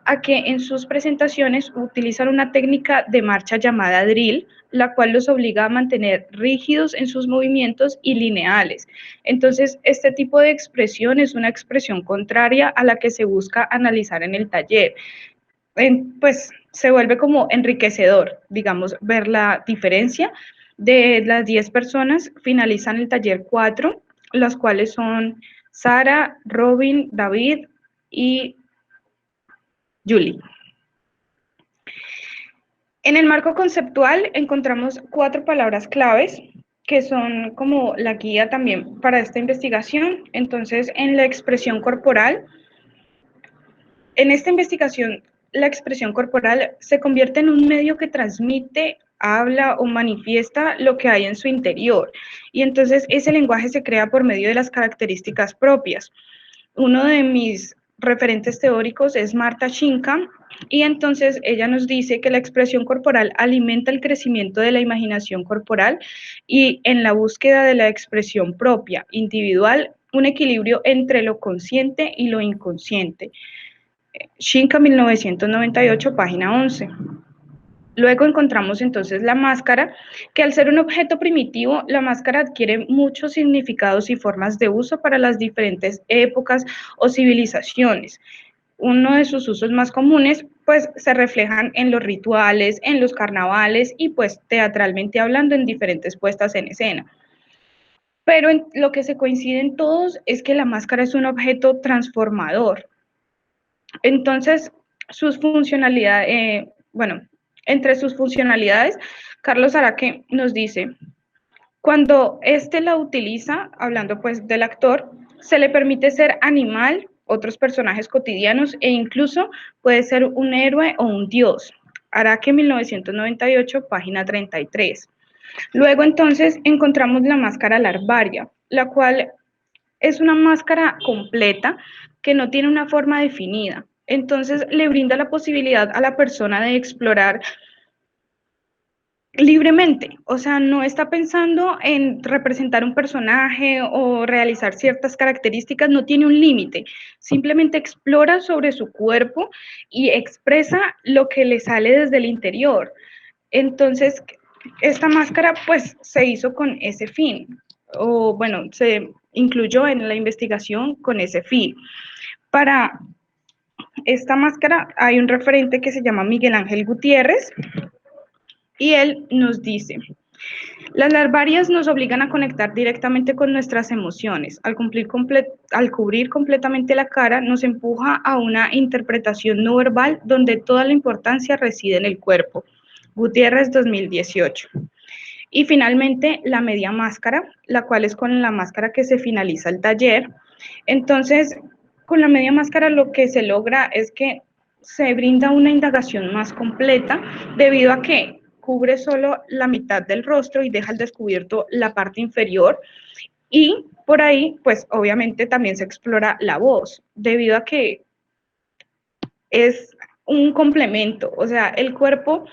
a que en sus presentaciones utilizan una técnica de marcha llamada drill, la cual los obliga a mantener rígidos en sus movimientos y lineales. Entonces, este tipo de expresión es una expresión contraria a la que se busca analizar en el taller. Pues se vuelve como enriquecedor, digamos, ver la diferencia. De las 10 personas finalizan el taller 4, las cuales son Sara, Robin, David,
y Julie. En el marco conceptual encontramos 4 palabras claves que son como la guía también para esta investigación. Entonces, en la expresión corporal, en esta investigación, la expresión corporal se convierte en un medio que transmite, habla o manifiesta lo que hay en su interior. Y entonces ese lenguaje se crea por medio de las características propias. Uno de mis referentes teóricos es Marta Schinka, y entonces ella nos dice que la expresión corporal alimenta el crecimiento de la imaginación corporal y en la búsqueda de la expresión propia, individual, un equilibrio entre lo consciente y lo inconsciente. Schinka, 1998, página 11. Luego encontramos entonces la máscara, que al ser un objeto primitivo, la máscara adquiere muchos significados y formas de uso para las diferentes épocas o civilizaciones. Uno de sus usos más comunes, pues, se reflejan en los rituales, en los carnavales y, pues, teatralmente hablando, en diferentes puestas en escena. Pero lo que se coinciden todos es que la máscara es un objeto transformador. Entonces, sus funcionalidades, entre sus funcionalidades, Carlos Araque nos dice, cuando éste la utiliza, hablando pues del actor, se le permite ser animal, otros personajes cotidianos e incluso puede ser un héroe o un dios. Araque, 1998, página 33. Luego entonces encontramos la máscara larvaria, la cual es una máscara completa que no tiene una forma definida. Entonces le brinda la posibilidad a la persona de explorar libremente, o sea, no está pensando en representar un personaje o realizar ciertas características, no tiene un límite, simplemente explora sobre su cuerpo y expresa lo que le sale desde el interior. Entonces, esta máscara pues se hizo con ese fin, o bueno, se incluyó en la investigación con ese fin. Para esta máscara hay un referente que se llama Miguel Ángel Gutiérrez, y él nos dice, las larvarias nos obligan a conectar directamente con nuestras emociones. Al cubrir completamente la cara, nos empuja a una interpretación no verbal donde toda la importancia reside en el cuerpo. Gutiérrez, 2018. Y finalmente, la media máscara, la cual es con la máscara que se finaliza el taller. Entonces, con la media máscara lo que se logra es que se brinda una indagación más completa debido a que cubre solo la mitad del rostro y deja al descubierto la parte inferior, y por ahí, pues obviamente también se explora la voz, debido a que es un complemento, o sea, el cuerpo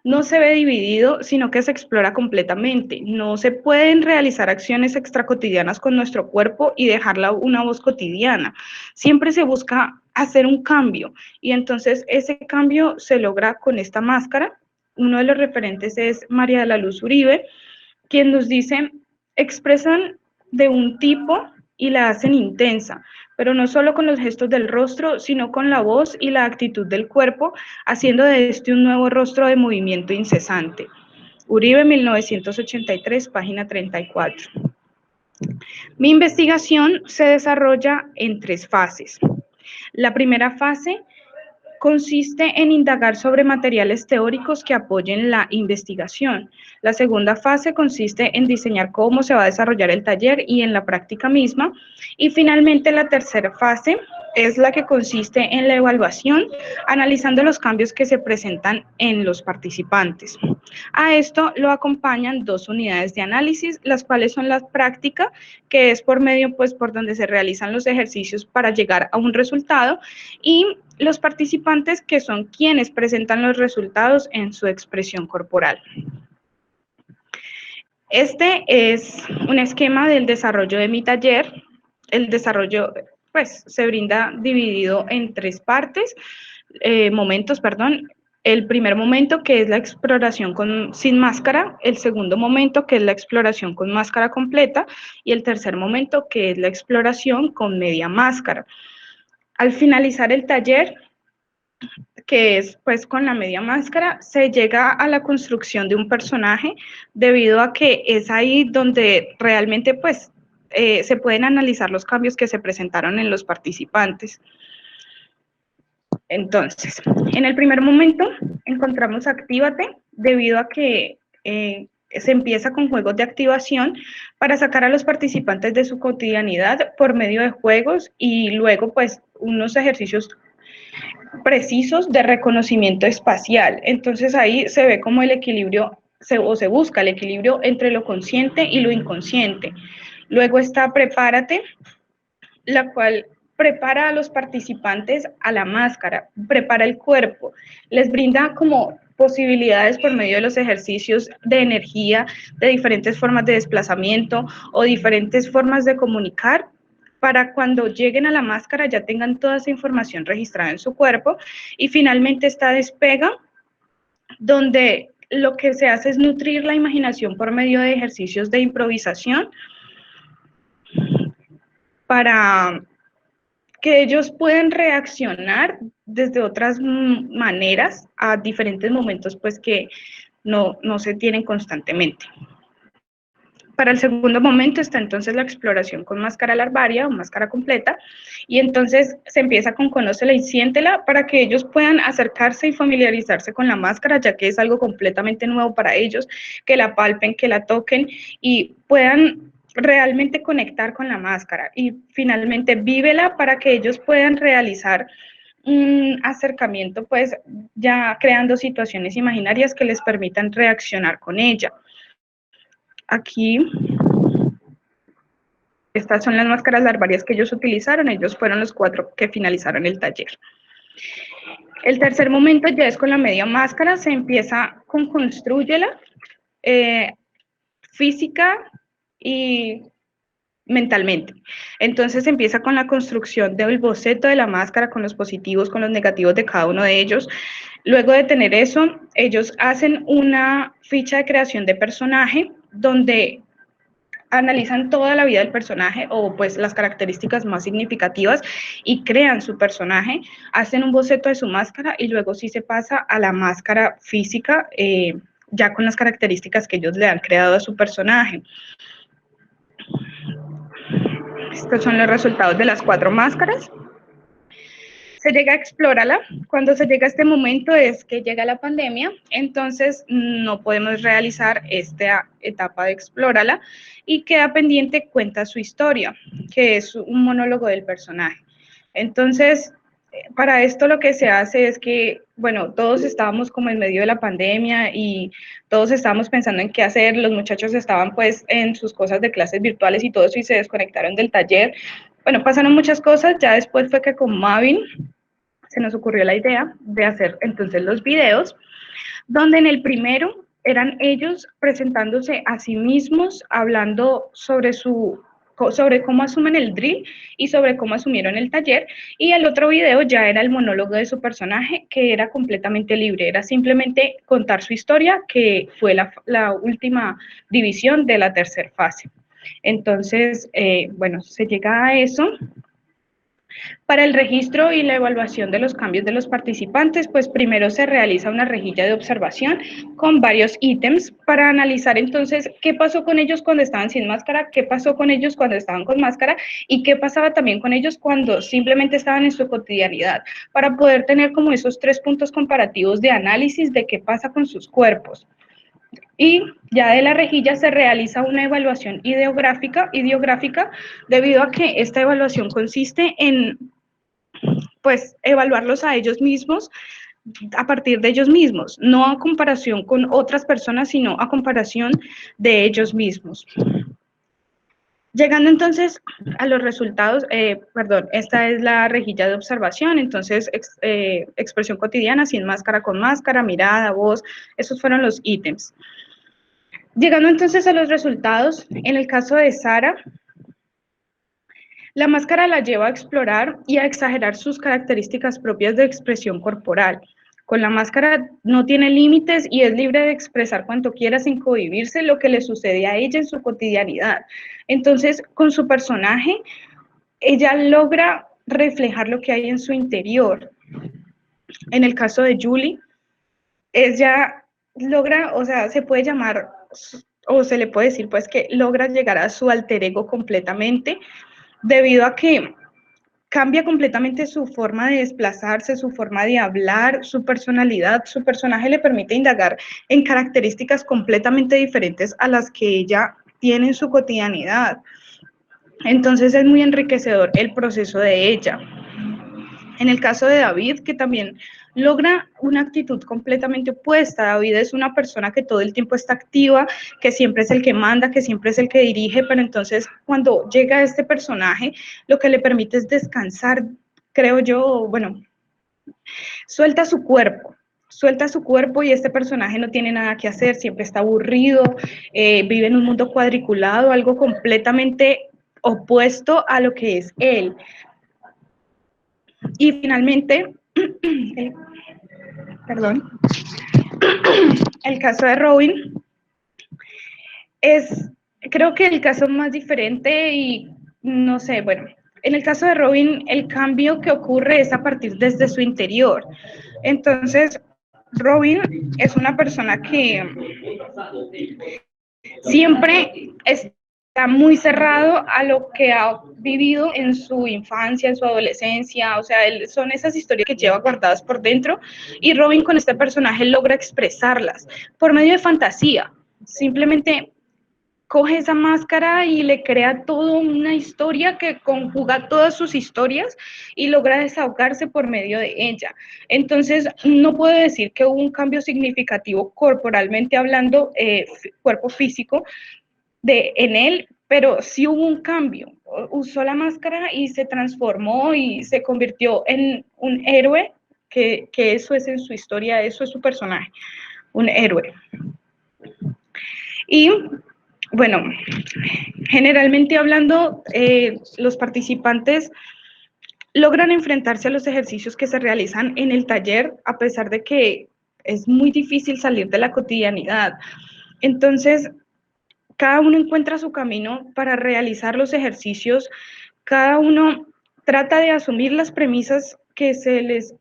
no se ve dividido, sino que se explora completamente. No se pueden realizar acciones extracotidianas con nuestro cuerpo y dejarla una voz cotidiana. Siempre se busca hacer un cambio, y entonces ese cambio se logra con esta máscara. Uno de los referentes es María de la Luz Uribe, quien nos dice, expresan de un tipo y la hacen intensa, pero no solo con los gestos del rostro, sino con la voz y la actitud del cuerpo, haciendo de este un nuevo rostro de movimiento incesante. Uribe, 1983, página 34. Mi investigación se desarrolla en 3 fases. La primera fase consiste en indagar sobre materiales teóricos que apoyen la investigación. La segunda fase consiste en diseñar cómo se va a desarrollar el taller y en la práctica misma. Y finalmente la tercera fase es la que consiste en la evaluación, analizando los cambios que se presentan en los participantes. A esto lo acompañan 2 unidades de análisis, las cuales son la práctica, que es por medio, pues, por donde se realizan los ejercicios para llegar a un resultado, y los participantes, que son quienes presentan los resultados en su expresión corporal. Este es un esquema del desarrollo de mi taller. El desarrollo, pues, se brinda dividido en 3 partes, momentos, perdón. El primer momento, que es la exploración sin máscara, el segundo momento, que es la exploración con máscara completa, y el tercer momento, que es la exploración con media máscara. Al finalizar el taller, que es pues con la media máscara, se llega a la construcción de un personaje, debido a que es ahí donde realmente pues se pueden analizar los cambios que se presentaron en los participantes.
Entonces, en el primer momento encontramos Actívate, debido a que se empieza con juegos de activación para sacar a los participantes de su cotidianidad por medio de juegos y luego pues unos ejercicios precisos de reconocimiento espacial. Entonces ahí se ve como el equilibrio, se busca el equilibrio entre lo consciente y lo inconsciente. Luego está Prepárate, la cual prepara a los participantes a la máscara, prepara el cuerpo, les brinda como posibilidades por medio de los ejercicios de energía, de diferentes formas de desplazamiento o diferentes formas de comunicar, para cuando lleguen a la máscara ya tengan toda esa información registrada en su cuerpo. Y finalmente está Despega, donde lo que se hace es nutrir la imaginación por medio de ejercicios de improvisación para que ellos puedan reaccionar desde otras maneras a diferentes momentos pues que no se tienen constantemente. Para el segundo momento está entonces la exploración con máscara larvaria o máscara completa, y entonces se empieza con Conócela y Siéntela para que ellos puedan acercarse y familiarizarse con la máscara, ya que es algo completamente nuevo para ellos, que la palpen, que la toquen y puedan realmente conectar con la máscara. Y finalmente Vívela, para que ellos puedan realizar un acercamiento pues ya creando situaciones imaginarias que les permitan reaccionar con ella. Aquí, estas son las máscaras larvarias que ellos utilizaron, ellos fueron los 4 que finalizaron el taller. El tercer momento ya es con la media máscara, se empieza con Constrúyela, física y mentalmente. Entonces se empieza con la construcción del boceto de la máscara, con los positivos, con los negativos de cada uno de ellos. Luego de tener eso, ellos hacen una ficha de creación de personaje, donde analizan toda la vida del personaje o pues las características más significativas y crean su personaje, hacen un boceto de su máscara y luego sí se pasa a la máscara física, ya con las características que ellos le han creado a su personaje. Estos son los resultados de las 4 máscaras. Se llega a Explórala. Cuando se llega a este momento es que llega la pandemia, entonces no podemos realizar esta etapa de Explórala y queda pendiente Cuenta su historia, que es un monólogo del personaje. Entonces, para esto lo que se hace es que, bueno, todos estábamos como en medio de la pandemia y todos estábamos pensando en qué hacer, los muchachos estaban pues en sus cosas de clases virtuales y todo eso y se desconectaron del taller. Bueno, pasaron muchas cosas, ya después fue que con Mavin se nos ocurrió la idea de hacer entonces los videos, donde en el primero eran ellos presentándose a sí mismos, hablando sobre cómo asumen el drill y sobre cómo asumieron el taller, y el otro video ya era el monólogo de su personaje, que era completamente libre, era simplemente contar su historia, que fue la última división de la tercera fase. Entonces, bueno, se llega a eso. Para el registro y la evaluación de los cambios de los participantes, pues primero se realiza una rejilla de observación con varios ítems para analizar entonces qué pasó con ellos cuando estaban sin máscara, qué pasó con ellos cuando estaban con máscara y qué pasaba también con ellos cuando simplemente estaban en su cotidianidad, para poder tener como esos 3 puntos comparativos de análisis de qué pasa con sus cuerpos. Y ya de la rejilla se realiza una evaluación ideográfica, debido a que esta evaluación consiste en, pues, evaluarlos a ellos mismos, a partir de ellos mismos, no a comparación con otras personas, sino a comparación de ellos mismos. Llegando entonces a los resultados, esta es la rejilla de observación, entonces expresión cotidiana, sin máscara, con máscara, mirada, voz, esos fueron los ítems. Llegando entonces a los resultados, en el caso de Sara, la máscara la lleva a explorar y a exagerar sus características propias de expresión corporal. Con la máscara no tiene límites y es libre de expresar cuanto quiera sin cohibirse lo que le sucede a ella en su cotidianidad. Entonces, con su personaje, ella logra reflejar lo que hay en su interior. En el caso de Julie, ella logra, o sea, se puede llamar, o se le puede decir pues que logra llegar a su alter ego completamente, debido a que cambia completamente su forma de desplazarse, su forma de hablar, su personalidad. Su personaje le permite indagar en características completamente diferentes a las que ella tiene en su cotidianidad. Entonces es muy enriquecedor el proceso de ella. En el caso de David, que también logra una actitud completamente opuesta. David es una persona que todo el tiempo está activa, que siempre es el que manda, que siempre es el que dirige, pero entonces cuando llega este personaje, lo que le permite es descansar, creo yo, bueno, suelta su cuerpo y este personaje no tiene nada que hacer, siempre está aburrido, vive en un mundo cuadriculado, algo completamente opuesto a lo que es él. Y finalmente, el caso de Robin es, creo que el caso más diferente y no sé, bueno, en el caso de Robin el cambio que ocurre es a partir desde su interior. Entonces, Robin es una persona que siempre está muy cerrado a lo que ha vivido en su infancia, en su adolescencia, o sea, son esas historias que lleva guardadas por dentro y Robin con este personaje logra expresarlas por medio de fantasía. Simplemente coge esa máscara y le crea toda una historia que conjuga todas sus historias y logra desahogarse por medio de ella. Entonces, no puedo decir que hubo un cambio significativo corporalmente hablando, cuerpo físico, en él, pero sí hubo un cambio. Usó la máscara y se transformó y se convirtió en un héroe, que eso es en su historia, eso es su personaje, un héroe. Y bueno, generalmente hablando, los participantes logran enfrentarse a los ejercicios que se realizan en el taller, a pesar de que es muy difícil salir de la cotidianidad. Entonces, cada uno encuentra su camino para realizar los ejercicios, cada uno trata de asumir las premisas que se les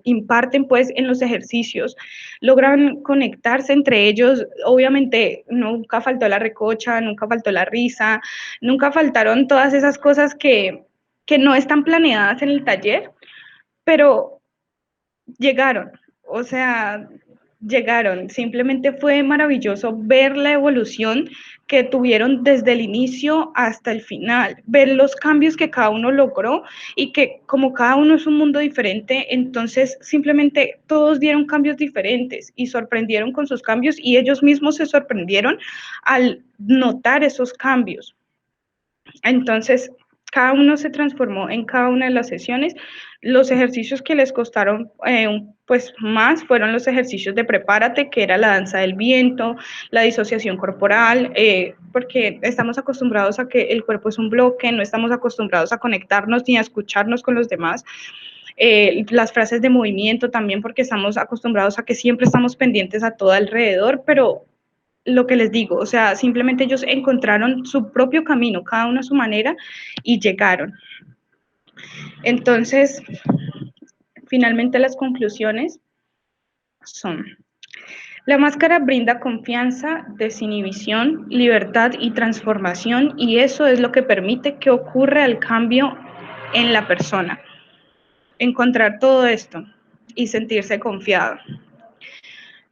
imparten pues en los ejercicios, logran conectarse entre ellos. Obviamente nunca faltó la recocha, nunca faltó la risa, nunca faltaron todas esas cosas que no están planeadas en el taller, pero llegaron, o sea, llegaron. Simplemente fue maravilloso ver la evolución que tuvieron desde el inicio hasta el final, ver los cambios que cada uno logró y que como cada uno es un mundo diferente, entonces simplemente todos dieron cambios diferentes y sorprendieron con sus cambios y ellos mismos se sorprendieron al notar esos cambios. Entonces, cada uno se transformó en cada una de las sesiones. Los ejercicios que les costaron pues más fueron los ejercicios de prepárate, que era la danza del viento, la disociación corporal, porque estamos acostumbrados a que el cuerpo es un bloque, no estamos acostumbrados a conectarnos ni a escucharnos con los demás. Las frases de movimiento también, porque estamos acostumbrados a que siempre estamos pendientes a todo alrededor, pero lo que les digo, o sea, simplemente ellos encontraron su propio camino, cada uno a su manera, y llegaron. Entonces, finalmente las conclusiones son: la máscara brinda confianza, desinhibición, libertad y transformación, y eso es lo que permite que ocurra el cambio en la persona. Encontrar todo esto y sentirse confiado.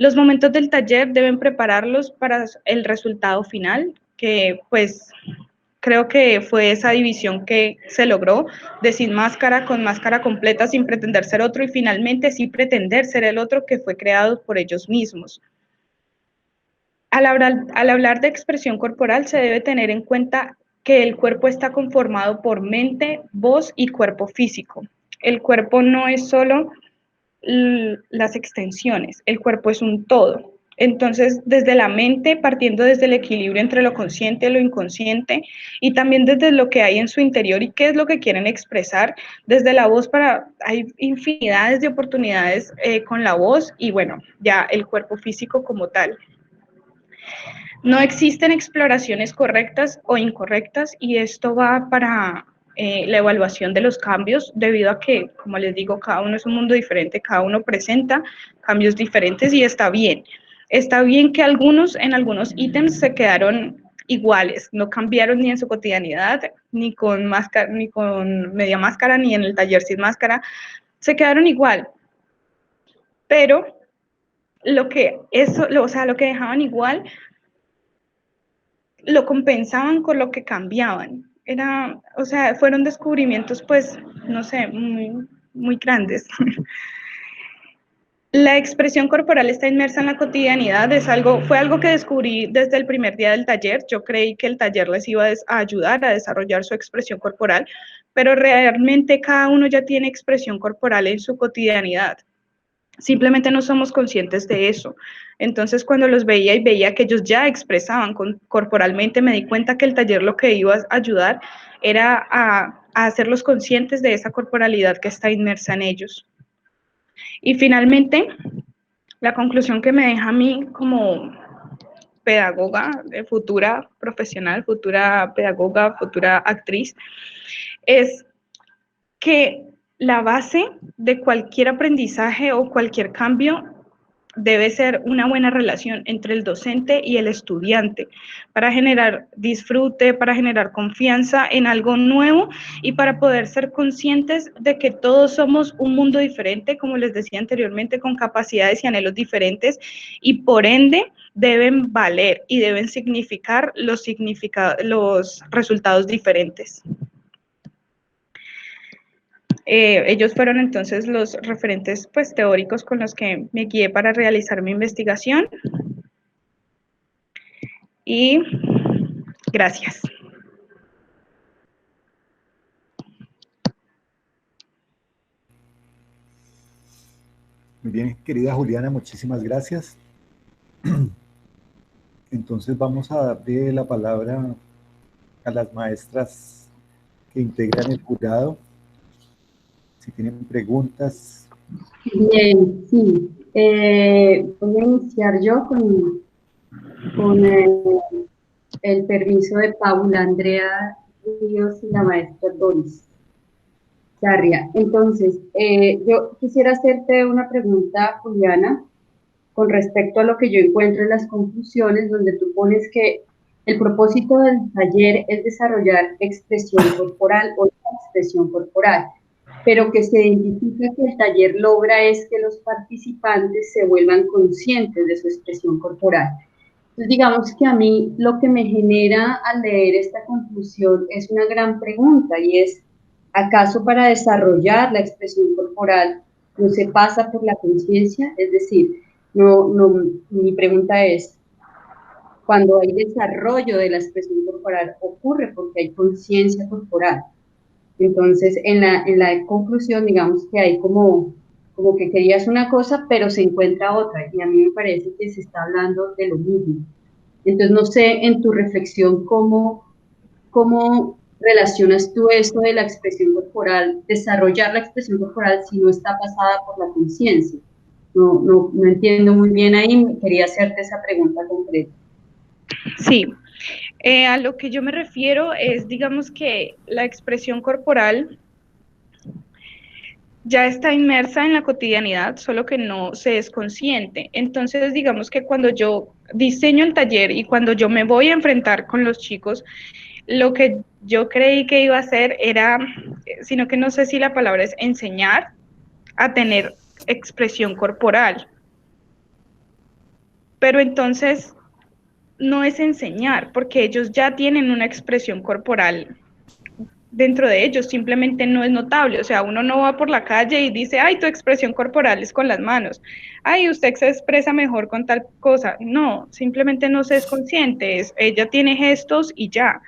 Los momentos del taller deben prepararlos para el resultado final, que pues creo que fue esa división que se logró, de sin máscara, con máscara completa, sin pretender ser otro, y finalmente sí pretender ser el otro que fue creado por ellos mismos. Al hablar de expresión corporal se debe tener en cuenta que el cuerpo está conformado por mente, voz y cuerpo físico. El cuerpo no es solo las extensiones, el cuerpo es un todo. Entonces, desde la mente, partiendo desde el equilibrio entre lo consciente y lo inconsciente, y también desde lo que hay en su interior y qué es lo que quieren expresar, desde la voz hay infinidades de oportunidades con la voz y bueno, ya el cuerpo físico como tal. No existen exploraciones correctas o incorrectas y esto va para la evaluación de los cambios, debido a que, como les digo, cada uno es un mundo diferente, cada uno presenta cambios diferentes y está bien. Está bien que en algunos ítems se quedaron iguales, no cambiaron ni en su cotidianidad, ni con máscara, ni con media máscara, ni en el taller sin máscara, se quedaron igual. Pero lo que dejaban igual, lo compensaban con lo que cambiaban. Fueron descubrimientos, pues, no sé, muy grandes. La expresión corporal está inmersa en la cotidianidad, fue algo que descubrí desde el primer día del taller. Yo creí que el taller les iba a ayudar a desarrollar su expresión corporal, pero realmente cada uno ya tiene expresión corporal en su cotidianidad. Simplemente no somos conscientes de eso. Entonces, cuando los veía y veía que ellos ya expresaban corporalmente, me di cuenta que el taller lo que iba a ayudar era a hacerlos conscientes de esa corporalidad que está inmersa en ellos. Y finalmente, la conclusión que me deja a mí como pedagoga, futura profesional, futura pedagoga, futura actriz, es que la base de cualquier aprendizaje o cualquier cambio debe ser una buena relación entre el docente y el estudiante para generar disfrute, para generar confianza en algo nuevo y para poder ser conscientes de que todos somos un mundo diferente, como les decía anteriormente, con capacidades y anhelos diferentes y por ende deben valer y deben significar los resultados diferentes. Ellos fueron entonces los referentes pues, teóricos con los que me guié para realizar mi investigación. Y gracias.
Muy bien, querida Juliana, muchísimas gracias. Entonces vamos a darle la palabra a las maestras que integran el jurado. Si tienen preguntas.
Bien, sí. Voy a iniciar yo con el permiso de Paula Andrea Ríos y la maestra Doris Sarria. Entonces, yo quisiera hacerte una pregunta, Juliana, con respecto a lo que yo encuentro en las conclusiones, donde tú pones que el propósito del taller es desarrollar expresión corporal o expresión corporal, pero que se identifica que el taller logra es que los participantes se vuelvan conscientes de su expresión corporal. Entonces, digamos que a mí lo que me genera al leer esta conclusión es una gran pregunta y es, ¿acaso para desarrollar la expresión corporal no se pasa por la conciencia? Es decir, mi pregunta es, cuando hay desarrollo de la expresión corporal ocurre porque hay conciencia corporal. Entonces, en la conclusión, digamos que hay como que querías una cosa, pero se encuentra otra, y a mí me parece que se está hablando de lo mismo. Entonces, no sé, en tu reflexión, ¿cómo relacionas tú eso de la expresión corporal, desarrollar la expresión corporal si no está pasada por la conciencia? No entiendo muy bien ahí, quería hacerte esa pregunta concreta.
Sí. A lo que yo me refiero es, digamos que la expresión corporal ya está inmersa en la cotidianidad, solo que no se es consciente. Entonces, digamos que cuando yo diseño el taller y cuando yo me voy a enfrentar con los chicos, lo que yo creí que iba a hacer era, sino que no sé si la palabra es enseñar a tener expresión corporal. Pero entonces no es enseñar, porque ellos ya tienen una expresión corporal dentro de ellos, simplemente no es notable. O sea, uno no va por la calle y dice, ay, tu expresión corporal es con las manos, ay, usted se expresa mejor con tal cosa. No, simplemente no se es consciente, ella tiene gestos y ya.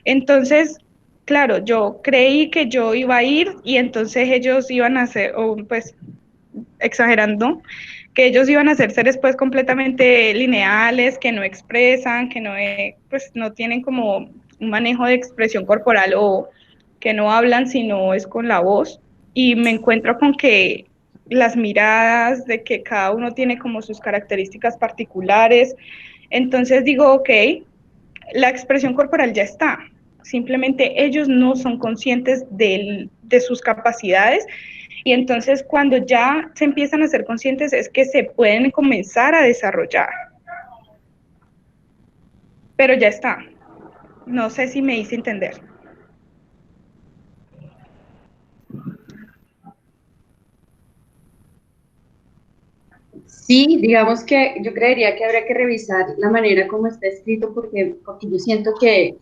Entonces, claro, yo creí que yo iba a ir y entonces ellos iban a hacer, o pues exagerando, que ellos iban a ser seres pues completamente lineales, que no expresan, que no tienen como un manejo de expresión corporal o que no hablan sino es con la voz, y me encuentro con que las miradas, de que cada uno tiene como sus características particulares, entonces digo, ok, la expresión corporal ya está, simplemente ellos no son conscientes de sus capacidades. Y entonces cuando ya se empiezan a ser conscientes es que se pueden comenzar a desarrollar. Pero ya está. No sé si me hice entender.
Sí, digamos que yo creería que habría que revisar la manera como está escrito porque yo siento que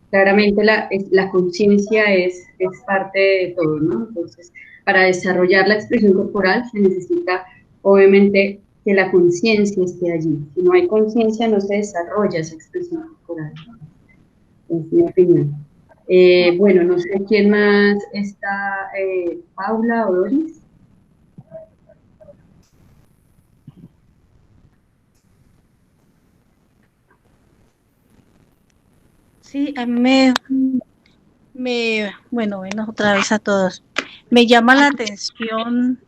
claramente la conciencia es parte de todo, ¿no? Entonces, para desarrollar la expresión corporal se necesita, obviamente, que la conciencia esté allí. Si no hay conciencia, no se desarrolla esa expresión corporal. Es mi opinión. Bueno, no sé quién más está, Paula o Doris.
Sí, a mí bueno, otra vez a todos. Me llama la atención,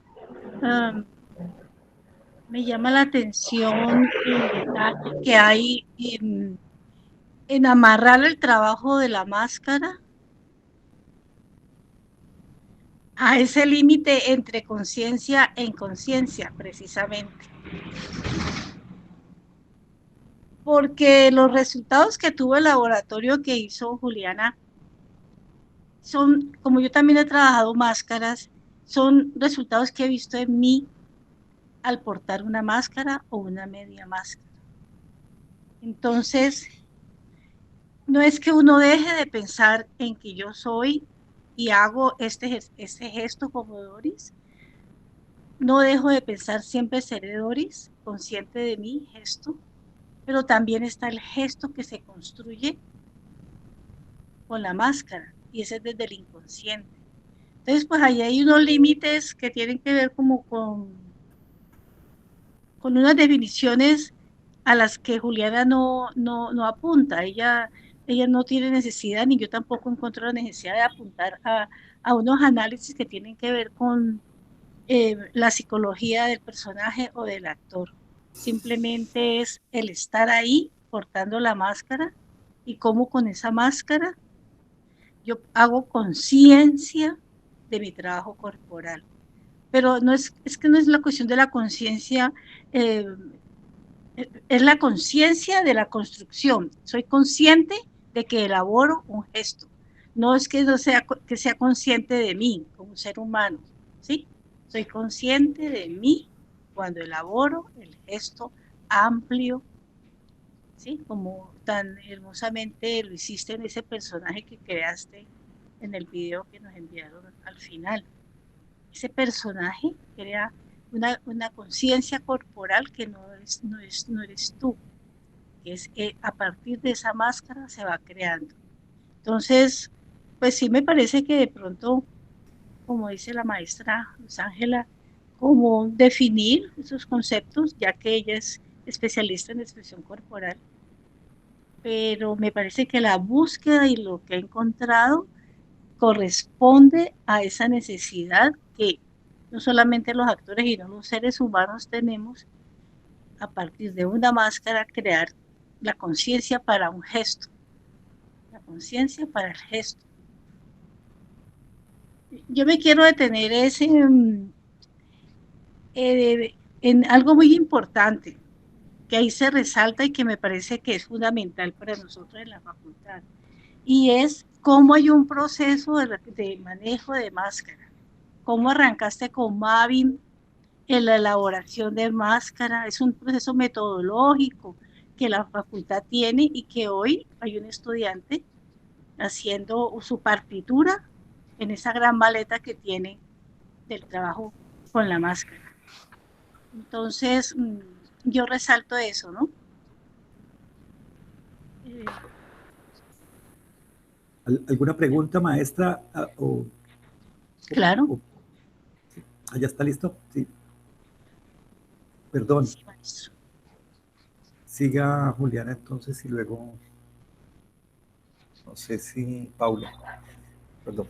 um, me llama la atención el detalle que hay en amarrar el trabajo de la máscara a ese límite entre conciencia e inconsciencia, precisamente. Porque los resultados que tuvo el laboratorio que hizo Juliana son, como yo también he trabajado máscaras, son resultados que he visto en mí al portar una máscara o una media máscara. Entonces, no es que uno deje de pensar en que yo soy y hago este gesto como Doris, no dejo de pensar siempre seré Doris, consciente de mi gesto, pero también está el gesto que se construye con la máscara, y ese es desde el inconsciente. Entonces, pues ahí hay unos límites que tienen que ver como con unas definiciones a las que Juliana no apunta. Ella no tiene necesidad, ni yo tampoco encuentro la necesidad de apuntar a unos análisis que tienen que ver con la psicología del personaje o del actor. Simplemente es el estar ahí portando la máscara y cómo con esa máscara yo hago conciencia de mi trabajo corporal. Pero no es que no es la cuestión de la conciencia, es la conciencia de la construcción. Soy consciente de que elaboro un gesto. No es que sea consciente de mí como ser humano, ¿sí? Soy consciente de mí cuando elaboro el gesto amplio, ¿sí? Como tan hermosamente lo hiciste en ese personaje que creaste en el video que nos enviaron al final. Ese personaje crea una conciencia corporal que no eres tú, que es a partir de esa máscara se va creando. Entonces, pues sí me parece que de pronto, como dice la maestra Luz Ángela, como definir esos conceptos, ya que ella es especialista en expresión corporal, pero me parece que la búsqueda y lo que ha encontrado corresponde a esa necesidad que no solamente los actores, sino los seres humanos tenemos a partir de una máscara crear la conciencia para un gesto, la conciencia para el gesto. Yo me quiero detener en algo muy importante, que ahí se resalta y que me parece que es fundamental para nosotros en la facultad, y es cómo hay un proceso de manejo de máscara. ¿Cómo arrancaste con Mavin en la elaboración de máscara? Es un proceso metodológico que la facultad tiene y que hoy hay un estudiante haciendo su partitura en esa gran maleta que tiene del trabajo con la máscara. Entonces, yo resalto eso, ¿no?
¿Alguna pregunta, maestra?
Claro.
¿Ya está listo? Sí. Perdón.
Sí, maestro.
Siga Juliana entonces y luego, no sé si Paula. Perdón.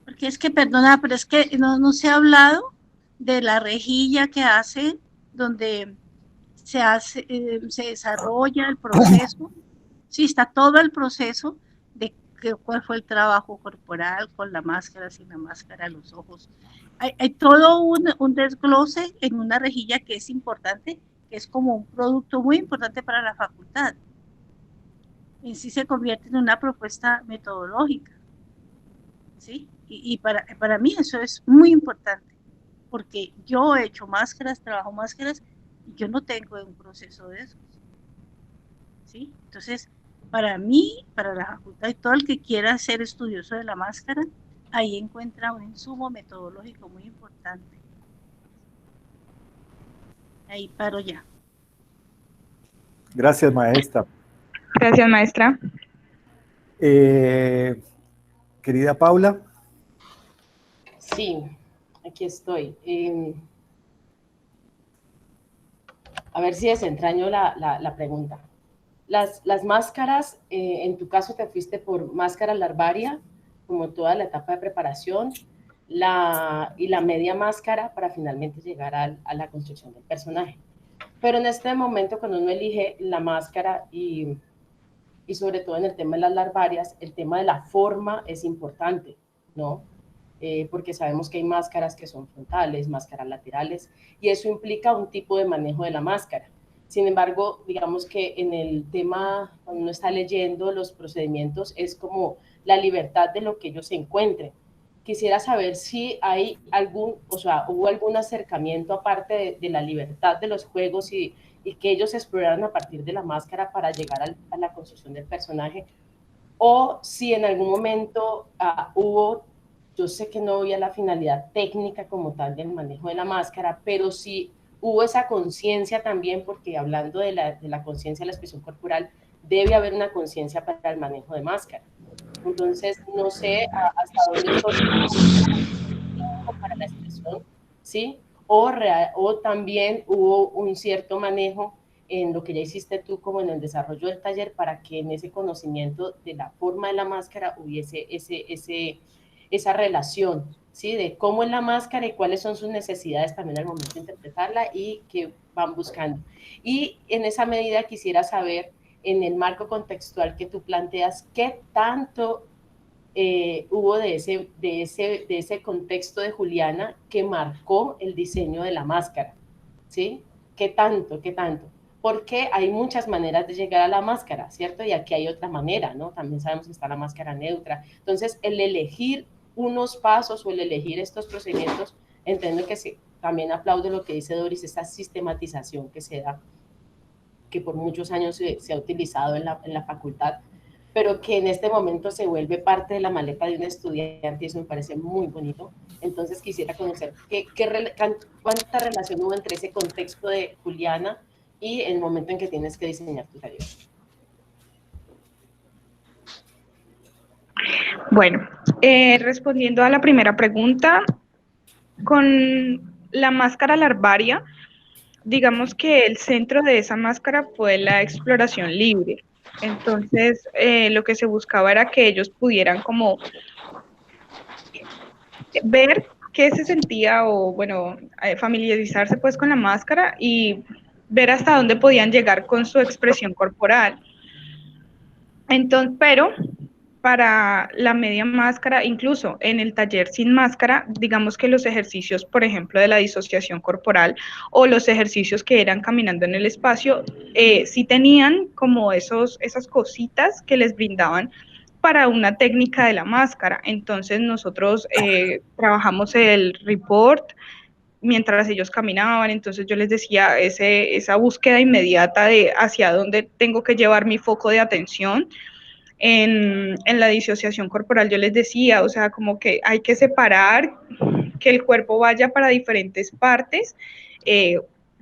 Porque es que, perdona, pero es que no se ha hablado de la rejilla que hace, donde se desarrolla el proceso. Sí, está todo el proceso de cuál fue el trabajo corporal con la máscara, sin la máscara, los ojos. Hay todo un desglose en una rejilla que es importante, que es como un producto muy importante para la facultad. En sí se convierte en una propuesta metodológica, ¿sí? Y para mí eso es muy importante, porque yo he hecho máscaras, trabajo máscaras, y yo no tengo un proceso de eso, ¿sí? Entonces, para mí, para la facultad y todo el que quiera ser estudioso de la máscara, ahí encuentra un insumo metodológico muy importante. Ahí paro ya.
Gracias, maestra.
Gracias, maestra.
Querida Paula.
Sí, aquí estoy. A ver si desentraño la pregunta. Las máscaras, en tu caso te fuiste por máscara larvaria, como toda la etapa de preparación, y la media máscara para finalmente llegar a la construcción del personaje. Pero en este momento, cuando uno elige la máscara y sobre todo en el tema de las larvarias, el tema de la forma es importante, ¿no? Porque sabemos que hay máscaras que son frontales, máscaras laterales, y eso implica un tipo de manejo de la máscara. Sin embargo, digamos que en el tema, cuando uno está leyendo los procedimientos, es como la libertad de lo que ellos se encuentren. Quisiera saber si hay hubo algún acercamiento aparte de la libertad de los juegos y que ellos exploraran a partir de la máscara para llegar a la construcción del personaje, o si en algún momento hubo, yo sé que no había la finalidad técnica como tal del manejo de la máscara, pero sí hubo esa conciencia también, porque hablando de la conciencia de la expresión corporal, debe haber una conciencia para el manejo de máscara. Entonces, no sé hasta dónde estoy para la expresión, ¿sí? O también hubo un cierto manejo en lo que ya hiciste tú, como en el desarrollo del taller, para que en ese conocimiento de la forma de la máscara hubiese esa relación, ¿sí? De cómo es la máscara y cuáles son sus necesidades también al momento de interpretarla y qué van buscando. Y en esa medida quisiera saber, en el marco contextual que tú planteas, ¿qué tanto hubo de ese contexto de Juliana que marcó el diseño de la máscara? ¿Sí? ¿Qué tanto? Porque hay muchas maneras de llegar a la máscara, ¿cierto? Y aquí hay otra manera, ¿no? También sabemos que está la máscara neutra. Entonces, el elegir unos pasos o el elegir estos procedimientos, entiendo que sí, también aplaudo lo que dice Doris, esta sistematización que se da, que por muchos años se ha utilizado en la facultad, pero que en este momento se vuelve parte de la maleta de un estudiante, y eso me parece muy bonito. Entonces quisiera conocer cuánta relación hubo entre ese contexto de Juliana y el momento en que tienes que diseñar tu taller.
Bueno, respondiendo a la primera pregunta, con la máscara larvaria, digamos que el centro de esa máscara fue la exploración libre. Entonces, lo que se buscaba era que ellos pudieran como ver qué se sentía o, bueno, familiarizarse pues con la máscara y ver hasta dónde podían llegar con su expresión corporal. Entonces, pero para la media máscara, incluso en el taller sin máscara, digamos que los ejercicios, por ejemplo, de la disociación corporal o los ejercicios que eran caminando en el espacio, sí tenían como esas cositas que les brindaban para una técnica de la máscara. Entonces nosotros trabajamos el report mientras ellos caminaban, entonces yo les decía esa búsqueda inmediata de hacia dónde tengo que llevar mi foco de atención. En la disociación corporal yo les decía, o sea, como que hay que separar, que el cuerpo vaya para diferentes partes,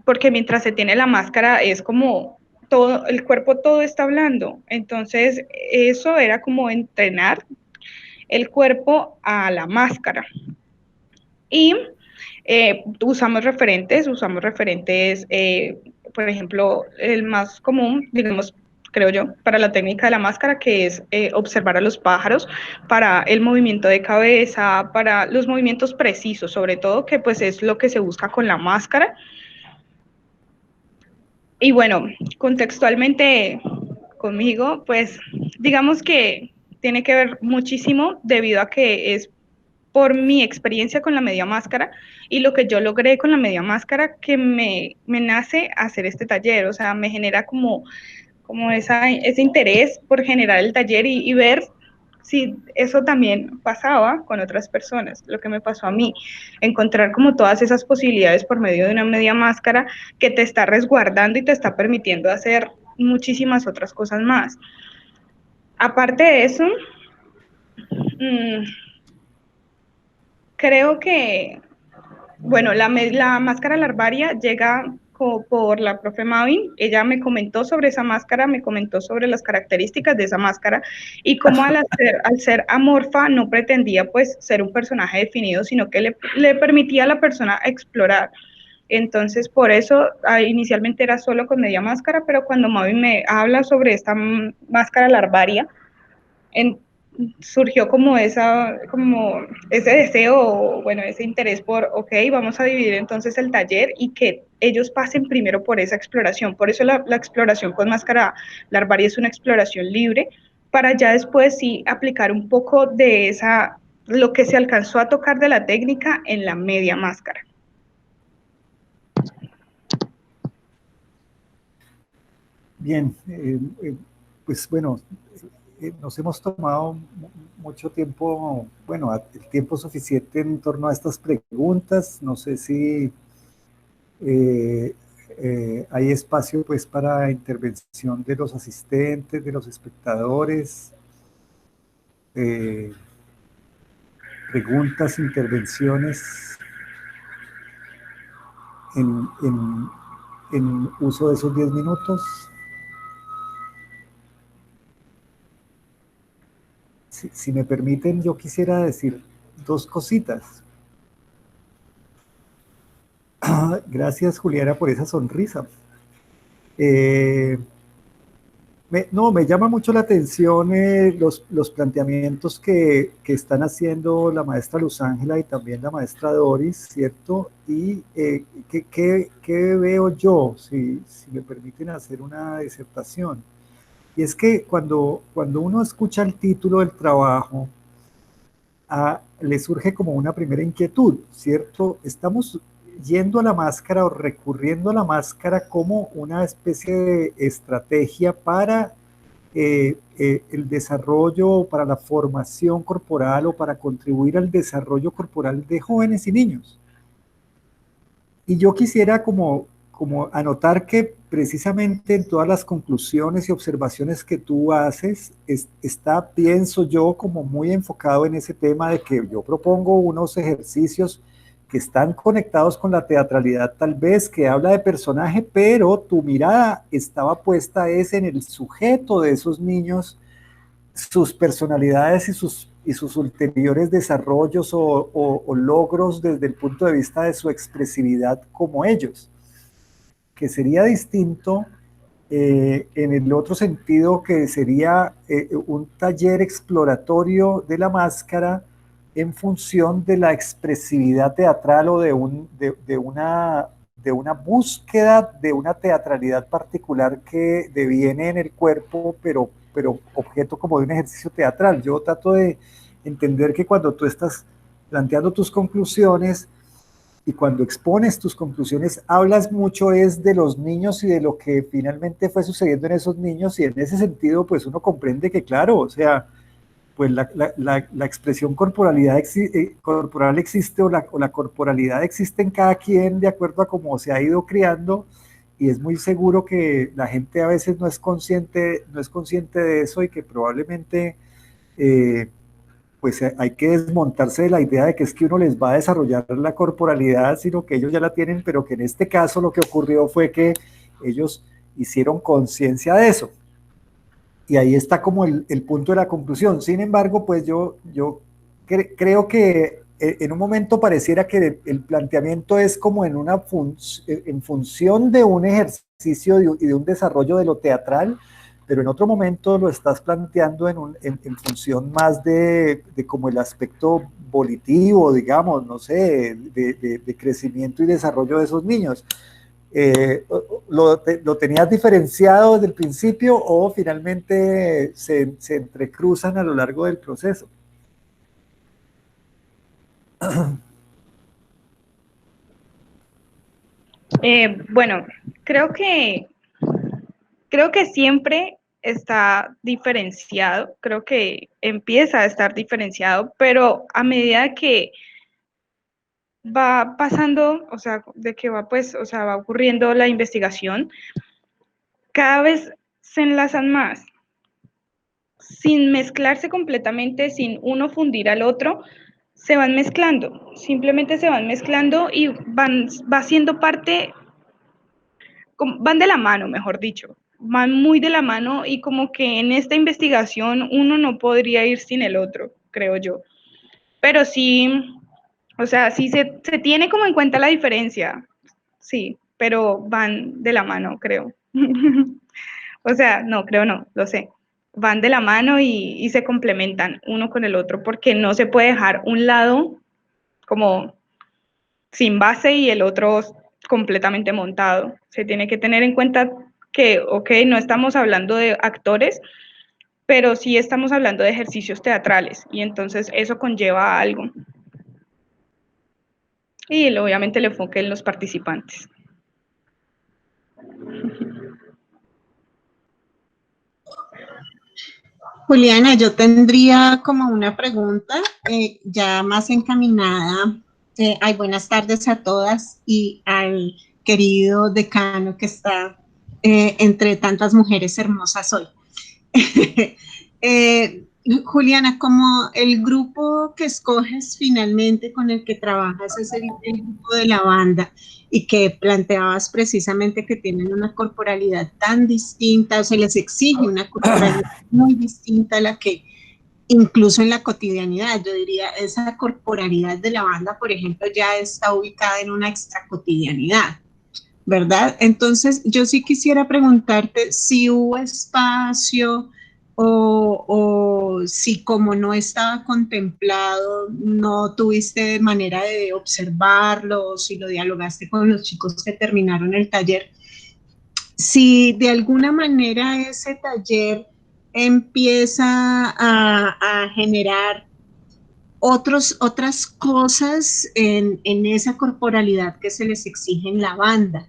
porque mientras se tiene la máscara es como todo, el cuerpo todo está hablando. Entonces eso era como entrenar el cuerpo a la máscara. Y usamos referentes, por ejemplo, el más común, digamos, creo yo, para la técnica de la máscara, que es observar a los pájaros, para el movimiento de cabeza, para los movimientos precisos, sobre todo, que pues es lo que se busca con la máscara. Y bueno, contextualmente conmigo, pues digamos que tiene que ver muchísimo debido a que es por mi experiencia con la media máscara y lo que yo logré con la media máscara que me nace hacer este taller, o sea, me genera como ese interés por generar el taller y ver si eso también pasaba con otras personas, lo que me pasó a mí, encontrar como todas esas posibilidades por medio de una media máscara que te está resguardando y te está permitiendo hacer muchísimas otras cosas más. Aparte de eso, creo que, bueno, la máscara larvaria llega por la profe Mavin. Ella me comentó sobre esa máscara, me comentó sobre las características de esa máscara y cómo al ser amorfa no pretendía pues ser un personaje definido, sino que le permitía a la persona explorar. Entonces, por eso inicialmente era solo con media máscara, pero cuando Mavin me habla sobre esta máscara larvaria, surgió como ese deseo, bueno, ese interés por, ok, vamos a dividir entonces el taller y que ellos pasen primero por esa exploración. Por eso la exploración con máscara larvaria es una exploración libre, para ya después sí aplicar un poco de lo que se alcanzó a tocar de la técnica en la media máscara.
Bien, pues bueno, nos hemos tomado mucho tiempo, bueno, el tiempo suficiente en torno a estas preguntas. No sé si hay espacio pues para intervención de los asistentes, de los espectadores, preguntas, intervenciones en uso de esos 10 minutos. Si me permiten, yo quisiera decir 2 cositas. Gracias, Juliana, por esa sonrisa. Me llama mucho la atención los planteamientos que están haciendo la maestra Luz Ángela y también la maestra Doris, ¿cierto? Y ¿qué veo yo, si me permiten hacer una disertación? Y es que cuando uno escucha el título del trabajo, le surge como una primera inquietud, ¿cierto? Estamos yendo a la máscara o recurriendo a la máscara como una especie de estrategia para el desarrollo, para la formación corporal o para contribuir al desarrollo corporal de jóvenes y niños. Y yo quisiera como anotar que precisamente en todas las conclusiones y observaciones que tú haces, pienso yo, como muy enfocado en ese tema de que yo propongo unos ejercicios que están conectados con la teatralidad, tal vez, que habla de personaje, pero tu mirada estaba puesta en el sujeto de esos niños, sus personalidades y sus ulteriores desarrollos o logros desde el punto de vista de su expresividad como ellos, que sería distinto en el otro sentido, que sería un taller exploratorio de la máscara en función de la expresividad teatral o de una búsqueda de una teatralidad particular que deviene en el cuerpo, pero objeto como de un ejercicio teatral. Yo trato de entender que cuando tú estás planteando tus conclusiones y cuando expones tus conclusiones, hablas mucho de los niños y de lo que finalmente fue sucediendo en esos niños, y en ese sentido pues uno comprende que, claro, o sea, pues la expresión corporal existe, o la corporalidad existe en cada quien de acuerdo a cómo se ha ido criando, y es muy seguro que la gente a veces no es consciente de eso, y que probablemente pues hay que desmontarse de la idea de que es que uno les va a desarrollar la corporalidad, sino que ellos ya la tienen, pero que en este caso lo que ocurrió fue que ellos hicieron conciencia de eso. Y ahí está como el punto de la conclusión. Sin embargo, pues yo creo que en un momento pareciera que el planteamiento es como en función de un ejercicio y de un desarrollo de lo teatral, pero en otro momento lo estás planteando en función más de como el aspecto volitivo, digamos, no sé, de crecimiento y desarrollo de esos niños. ¿Lo tenías diferenciado desde el principio o finalmente se entrecruzan a lo largo del proceso?
Bueno, creo que siempre está diferenciado, creo que empieza a estar diferenciado, pero a medida que va pasando, o sea, de que va pues, o sea, va ocurriendo la investigación, cada vez se enlazan más, sin mezclarse completamente, sin uno fundir al otro, se van mezclando, simplemente se van mezclando y va siendo parte, van de la mano, mejor dicho, van muy de la mano y como que en esta investigación uno no podría ir sin el otro, creo yo. Pero sí, o sea, sí se tiene como en cuenta la diferencia, sí, pero van de la mano, creo. O sea, no, creo no, lo sé. Van de la mano y se complementan uno con el otro porque no se puede dejar un lado como sin base y el otro completamente montado. Se tiene que tener en cuenta que, ok, no estamos hablando de actores, pero sí estamos hablando de ejercicios teatrales y entonces eso conlleva a algo. Y obviamente el enfoque en los participantes.
Juliana, yo tendría como una pregunta ya más encaminada. Buenas tardes a todas y al querido decano que está entre tantas mujeres hermosas hoy. Juliana, como el grupo que escoges finalmente con el que trabajas es el grupo de la banda y que planteabas precisamente que tienen una corporalidad tan distinta, o se les exige una corporalidad muy distinta a la que incluso en la cotidianidad, yo diría, esa corporalidad de la banda, por ejemplo, ya está ubicada en una extracotidianidad, ¿verdad? Entonces, yo sí quisiera preguntarte si hubo espacio o si como no estaba contemplado, no tuviste manera de observarlo, o si lo dialogaste con los chicos que terminaron el taller, si de alguna manera ese taller empieza a generar otras cosas en esa corporalidad que se les exige en la banda.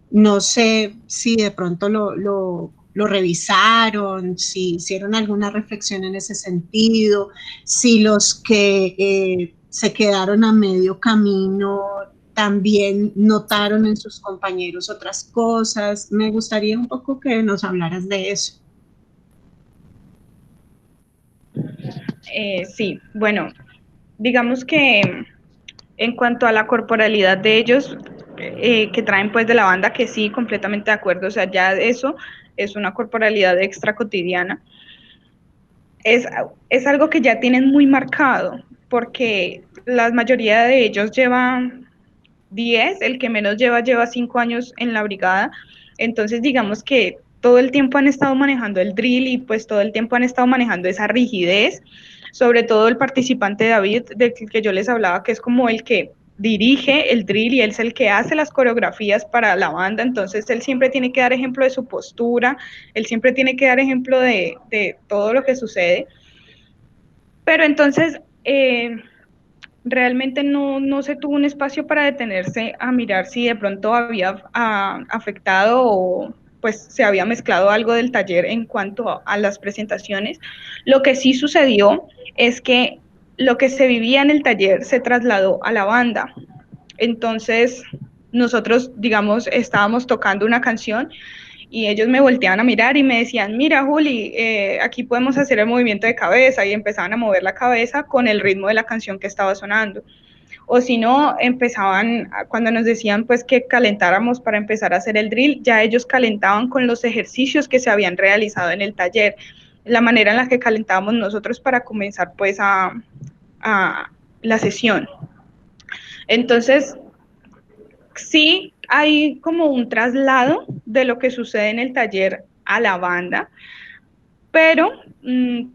No sé si de pronto lo revisaron, si hicieron alguna reflexión en ese sentido, si los que se quedaron a medio camino también notaron en sus compañeros otras cosas. Me gustaría un poco que nos hablaras de eso.
Sí, bueno, digamos que en cuanto a la corporalidad de ellos, que traen pues de la banda, que sí, completamente de acuerdo, o sea, ya eso es una corporalidad extra cotidiana. Es algo que ya tienen muy marcado, porque la mayoría de ellos llevan 10, el que menos lleva 5 años en la brigada, entonces digamos que todo el tiempo han estado manejando el drill y pues todo el tiempo han estado manejando esa rigidez, sobre todo el participante David, del que yo les hablaba, que es como el que dirige el drill y él es el que hace las coreografías para la banda, entonces él siempre tiene que dar ejemplo de su postura, él siempre tiene que dar ejemplo de todo lo que sucede, pero entonces realmente no se tuvo un espacio para detenerse a mirar si de pronto había afectado o pues se había mezclado algo del taller en cuanto a las presentaciones. Lo que sí sucedió es que lo que se vivía en el taller se trasladó a la banda. Entonces, nosotros, digamos, estábamos tocando una canción y ellos me volteaban a mirar y me decían, mira Juli, aquí podemos hacer el movimiento de cabeza, y empezaban a mover la cabeza con el ritmo de la canción que estaba sonando. O si no, empezaban, cuando nos decían pues que calentáramos para empezar a hacer el drill, ya ellos calentaban con los ejercicios que se habían realizado en el taller, la manera en la que calentábamos nosotros para comenzar pues a la sesión. Entonces, sí hay como un traslado de lo que sucede en el taller a la banda, pero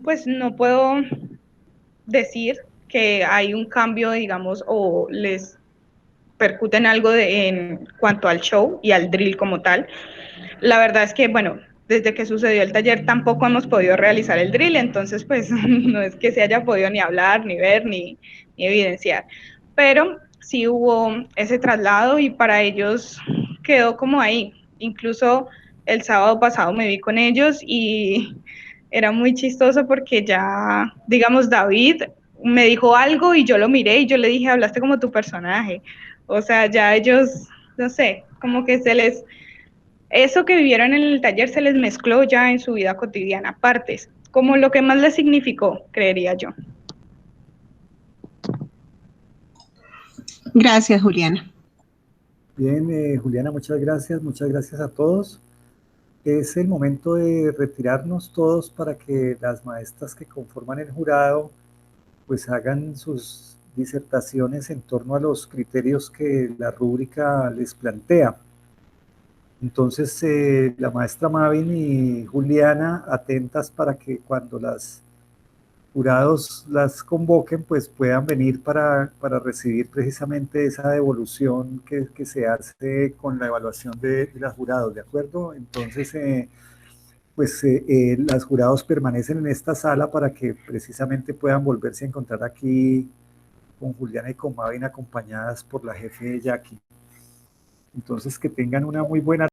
pues no puedo decir que hay un cambio, digamos, o les
repercuten algo en cuanto al show y al drill como tal. La verdad es que, bueno, desde que sucedió el taller tampoco hemos podido realizar el drill, entonces pues no es que se haya podido ni hablar, ni ver, ni evidenciar. Pero sí hubo ese traslado y para ellos quedó como ahí. Incluso el sábado pasado me vi con ellos y era muy chistoso porque ya, digamos, David me dijo algo y yo lo miré y yo le dije, hablaste como tu personaje. O sea, ya ellos, no sé, como que eso que vivieron en el taller se les mezcló ya en su vida cotidiana, partes, como lo que más les significó, creería yo.
Gracias, Juliana.
Bien, Juliana, muchas gracias a todos. Es el momento de retirarnos todos para que las maestras que conforman el jurado pues hagan sus disertaciones en torno a los criterios que la rúbrica les plantea. Entonces, la maestra Mavin y Juliana, atentas para que cuando las jurados las convoquen, pues puedan venir para recibir precisamente esa devolución que se hace con la evaluación de los jurados, ¿de acuerdo? Entonces, los jurados permanecen en esta sala para que precisamente puedan volverse a encontrar aquí con Juliana y con Mavin acompañadas por la jefe Jackie. Entonces, que tengan una muy buena